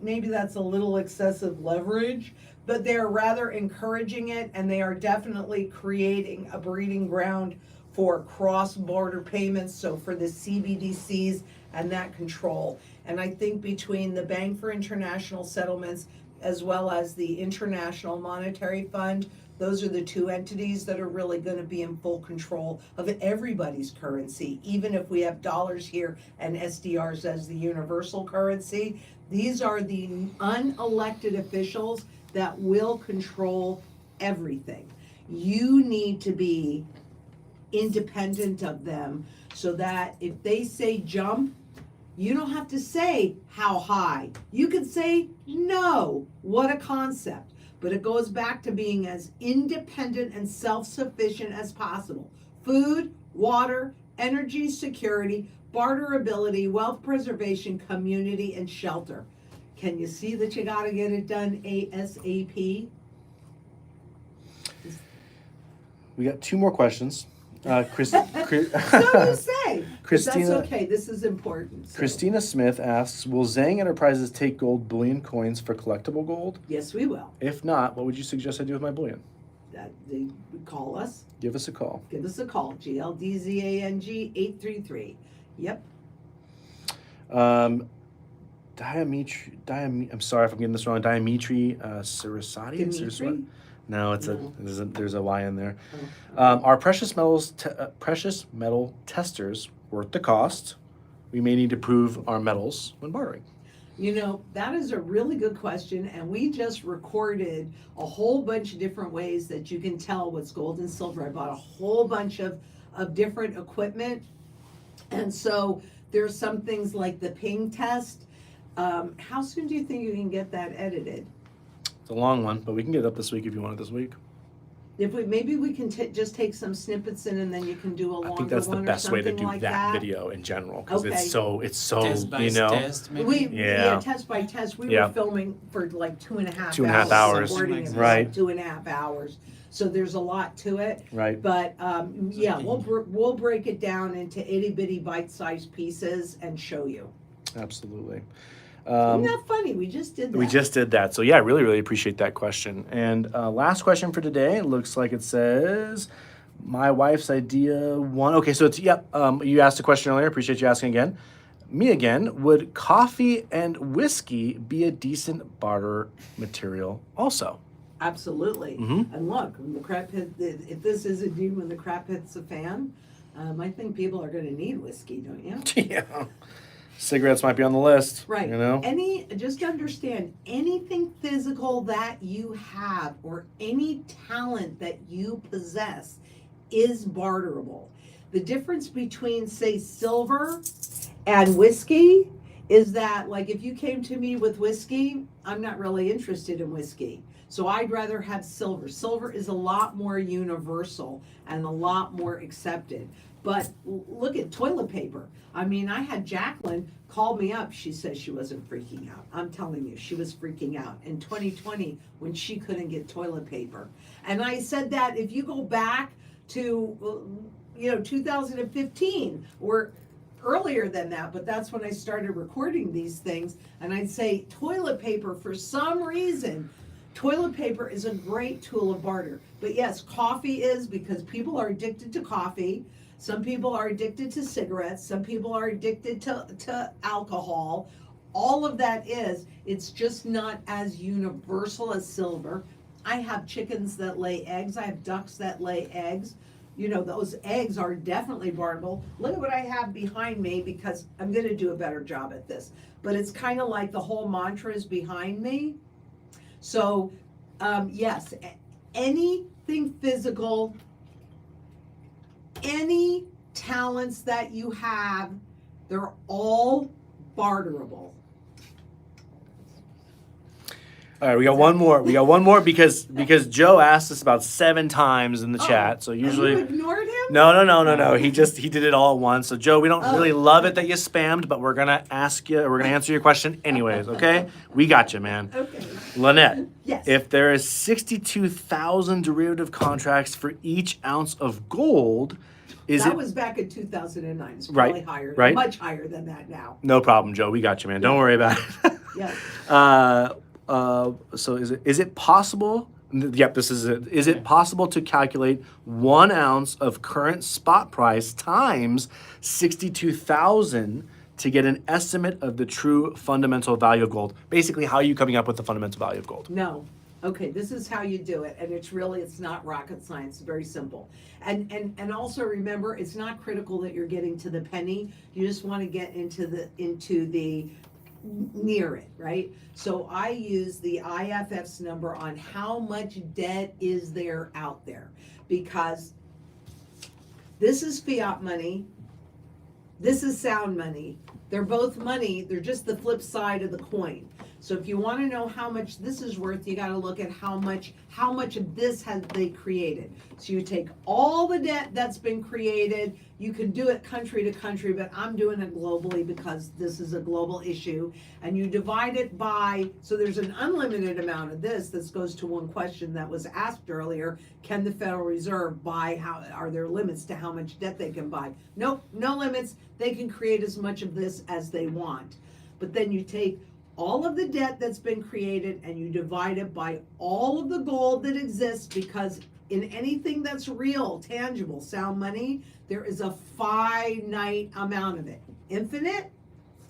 maybe that's a little excessive leverage, but they're rather encouraging it, and they are definitely creating a breeding ground for cross-border payments, so for the CBDCs and that control. And I think between the Bank for International Settlements as well as the International Monetary Fund, those are the two entities that are really going to be in full control of everybody's currency, even if we have dollars here and SDRs as the universal currency. These are the unelected officials that will control everything. You need to be independent of them so that if they say jump, you don't have to say how high. You can say no. What a concept. But it goes back to being as independent and self-sufficient as possible. Food, water, energy security, barterability, wealth preservation, community, and shelter. Can you see that you got to get it done ASAP? We got 2 more questions. So you say. Christina, that's okay. This is important. So. Christina Smith asks, will Zang Enterprises take gold bullion coins for collectible gold? Yes, we will. If not, what would you suggest I do with my bullion? They call us. Give us a call. Give us a call. GLDZANG 833. Yep. I'm sorry if I'm getting this wrong. Dimitri Sarasati? Dimitri? No, No. There's a Y in there. Oh. Are precious metal testers worth the cost? We may need to prove our metals when bartering. That is a really good question, and we just recorded a whole bunch of different ways that you can tell what's gold and silver. I bought a whole bunch of different equipment, and so there's some things like the ping test. How soon do you think you can get that edited? It's a long one, but we can get it up this week if you want it this week. Maybe we can just take some snippets in, and then you can do a longer one. I think that's the best way to do like that video in general, because Okay. it's so Test by test, maybe? Test by test. We Yeah. were filming for like 2.5 2.5 hours. Recording Something it like for that. 2.5 hours. So there's a lot to it. Right. But we'll break it down into itty bitty bite-sized pieces and show you. Absolutely. Isn't that funny? We just did that. We just did that. So yeah, I really appreciate that question. And last question for today, it looks like it says, my wife's idea one. Okay, so it's, you asked a question earlier. Appreciate you asking again. Me again, would coffee and whiskey be a decent barter material also? Absolutely. Mhm. And look, when the crap hit, if this is indeed when the crap hits the fan, I think people are going to need whiskey, don't you? Yeah. Cigarettes might be on the list. Right. Just understand, anything physical that you have or any talent that you possess is barterable. The difference between, say, silver and whiskey is that, like, if you came to me with whiskey, I'm not really interested in whiskey. So I'd rather have silver. Silver is a lot more universal and a lot more accepted. But look at toilet paper. I mean, I had Jacqueline call me up. She says she wasn't freaking out. I'm telling you, she was freaking out in 2020 when she couldn't get toilet paper. And I said that if you go back to, 2015 or earlier than that, but that's when I started recording these things, and I'd say toilet paper, for some reason, toilet paper is a great tool of barter. But yes, coffee is, because people are addicted to coffee. Some people are addicted to cigarettes. Some people are addicted to alcohol. All of that it's just not as universal as silver. I have chickens that lay eggs. I have ducks that lay eggs. Those eggs are definitely barterable. Look at what I have behind me, because I'm going to do a better job at this. But it's kind of like the whole mantra is behind me. So, yes, anything physical, any talents that you have, they're all barterable. All right, we got one more. We got one more because Joe asked us about 7 times in the chat. So usually, you ignored him? No. He did it all at once. So Joe, we don't really love it that you spammed, but we're gonna answer your question anyways. Okay, we got you, man. Okay. Lynette. Yes. If there is 62,000 derivative contracts for each ounce of gold, that was back in 2009. It's probably higher, right? Much higher than that now. No problem, Joe. We got you, man. Don't worry about it. Yeah. So is it possible? Yep, this is it. Is it possible to calculate 1 ounce of current spot price times 62,000 to get an estimate of the true fundamental value of gold? Basically, how are you coming up with the fundamental value of gold? No. Okay, this is how you do it, and it's not rocket science. It's very simple. And also remember, it's not critical that you're getting to the penny. You just want to get into the near it, right? So I use the IFF's number on how much debt is there out there, because this is fiat money, this is sound money. They're both money, they're just the flip side of the coin. So if you want to know how much this is worth, you got to look at how much of this have they created. So you take all the debt that's been created. You can do it country to country, but I'm doing it globally because this is a global issue. And you divide it by, so there's an unlimited amount of this. This goes to one question that was asked earlier. Can the Federal Reserve buy, are there limits to how much debt they can buy? Nope, no limits. They can create as much of this as they want. But then you take all of the debt that's been created and you divide it by all of the gold that exists, because in anything that's real, tangible, sound money, there is a finite amount of it. Infinite,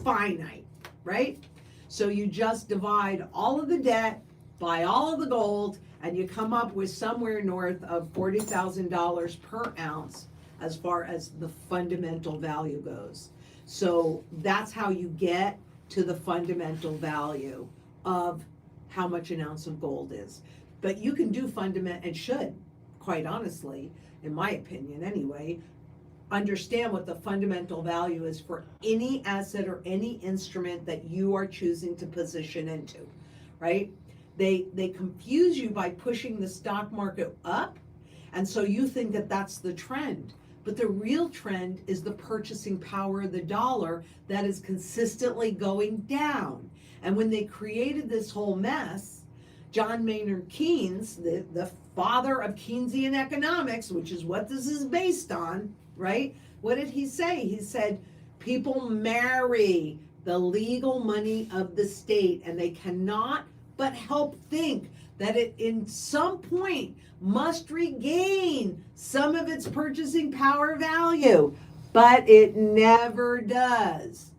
finite, right? So you just divide all of the debt by all of the gold, and you come up with somewhere north of $40,000 per ounce as far as the fundamental value goes. So that's how you get to the fundamental value of how much an ounce of gold is. But you can do and should, quite honestly, in my opinion anyway, understand what the fundamental value is for any asset or any instrument that you are choosing to position into, right? They confuse you by pushing the stock market up, and so you think that that's the trend. But the real trend is the purchasing power of the dollar that is consistently going down. And when they created this whole mess, John Maynard Keynes, the father of Keynesian economics, which is what this is based on, right? What did he say? He said, people marry the legal money of the state, and they cannot but help think that it in some point must regain some of its purchasing power value, but it never does.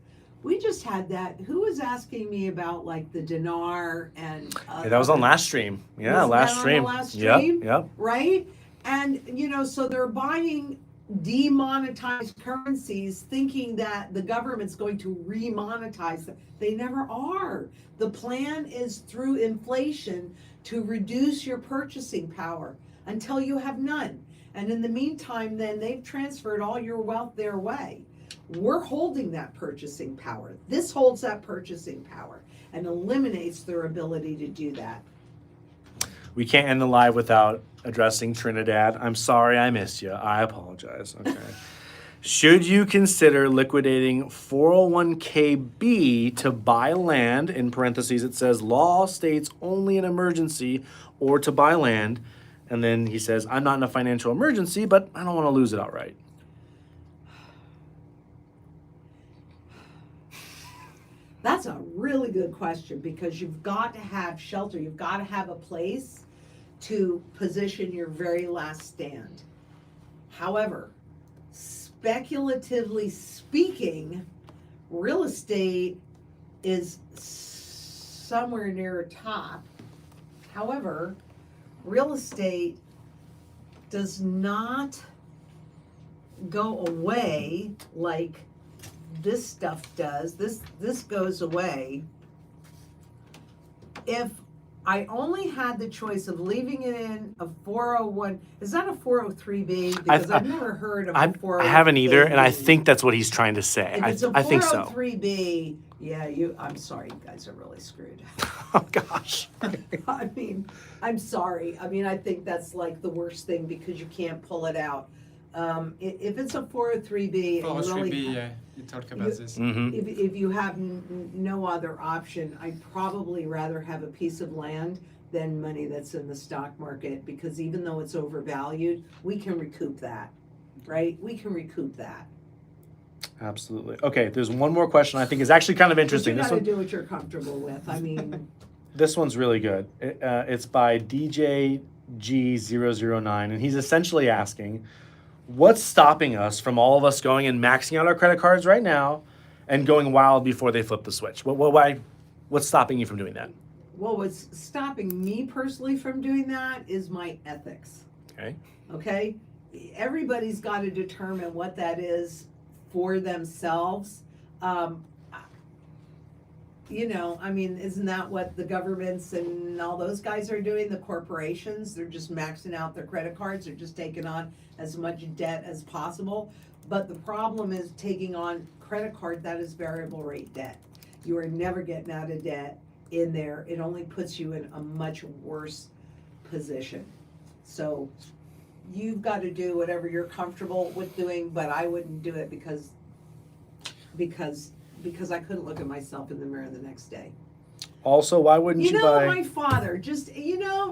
We just had that. Who was asking me about like the dinar and that was on last stream. Yeah, last stream. Yep. Right? And so they're buying demonetized currencies thinking that the government's going to remonetize them. They never are. The plan is through inflation to reduce your purchasing power until you have none. And in the meantime, then they've transferred all your wealth their way. We're holding that purchasing power. This holds that purchasing power and eliminates their ability to do that. We can't end the live without addressing Trinidad. I'm sorry I missed you. I apologize. Okay. Should you consider liquidating 401k-B to buy land, in parentheses it says law states only an emergency, or to buy land, and then he says, I'm not in a financial emergency, but I don't want to lose it outright. That's a really good question, because you've got to have shelter. You've got to have a place to position your very last stand. However, speculatively speaking, real estate is somewhere near a top. However, real estate does not go away like this stuff does. This goes away. If I only had the choice of leaving it in a 401, is that a 403B? Because I've never heard of a 403B. I haven't either, and I think that's what he's trying to say. If it's a I think so. 403B, yeah, I'm sorry, you guys are really screwed. Oh, gosh. I mean, I'm sorry. I mean, I think that's like the worst thing, because you can't pull it out. If it's a 403B, and you really you talk about this. Mm-hmm. if you have no other option, I'd probably rather have a piece of land than money that's in the stock market, because even though it's overvalued, we can recoup that, right? We can recoup that. Absolutely. Okay, there's one more question I think is actually kind of interesting. But you gotta do what you're comfortable with. I mean, this one's really good. It's by DJG009, and he's essentially asking, what's stopping us from all of us going and maxing out our credit cards right now and going wild before they flip the switch? What's stopping you from doing that? well, what's stopping me personally from doing that is my ethics. Okay. Okay? Everybody's got to determine what that is for themselves. You know, I mean, isn't that what the governments and all those guys are doing? The corporations, they're just maxing out their credit cards. They're just taking on as much debt as possible. But the problem is taking on credit card that is variable rate debt. You are never getting out of debt in there. It only puts you in a much worse position. So you've got to do whatever you're comfortable with doing, but I wouldn't do it because I couldn't look at myself in the mirror the next day. Also, why wouldn't you buy... My father, just,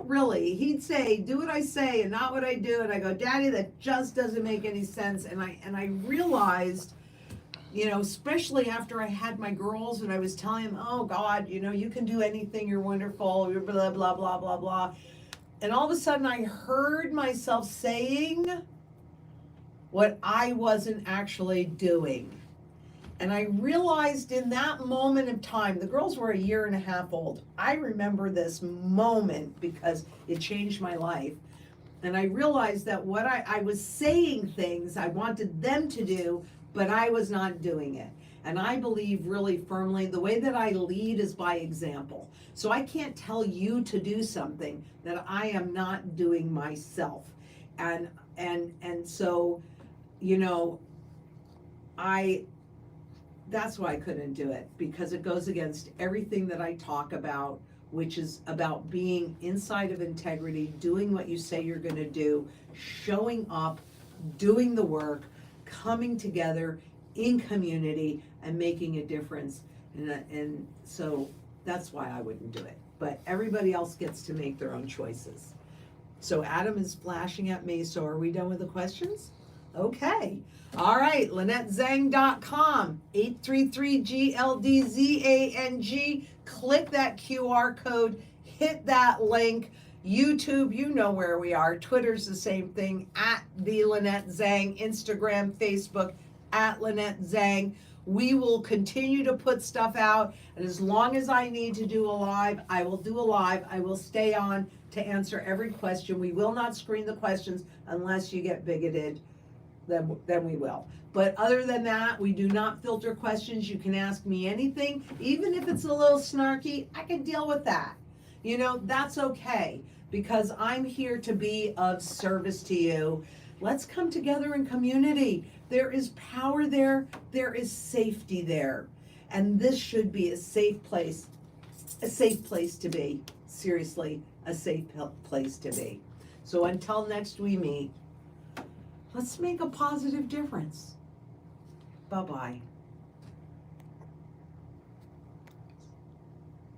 really, he'd say, do what I say and not what I do. And I go, Daddy, that just doesn't make any sense. And I realized, especially after I had my girls and I was telling him, oh God, you can do anything, you're wonderful, you're blah, blah, blah, blah, blah. And all of a sudden I heard myself saying what I wasn't actually doing. And I realized in that moment of time, the girls were 1.5 years old. I remember this moment because it changed my life. And I realized that what I was saying things I wanted them to do, but I was not doing it. And I believe really firmly the way that I lead is by example. So I can't tell you to do something that I am not doing myself. And so, that's why I couldn't do it, because it goes against everything that I talk about, which is about being inside of integrity, doing what you say you're going to do, showing up, doing the work, coming together in community and making a difference. And so that's why I wouldn't do it. But everybody else gets to make their own choices. So Adam is flashing at me. So are we done with the questions? Okay. All right, LynetteZang.com, 833-GLDZANG. Click that QR code, hit that link. YouTube, you know where we are. Twitter's the same thing, at the Lynette Zang. Instagram, Facebook, at Lynette Zang. We will continue to put stuff out, and as long as I need to do a live, I will do a live. I will stay on to answer every question. We will not screen the questions unless you get bigoted. Then we will. But other than that, we do not filter questions. You can ask me anything, even if it's a little snarky, I can deal with that. That's okay, because I'm here to be of service to you. Let's come together in community. There is power there, there is safety there. And this should be a safe place to be. Seriously, a safe place to be. So until next we meet, let's make a positive difference. Bye-bye.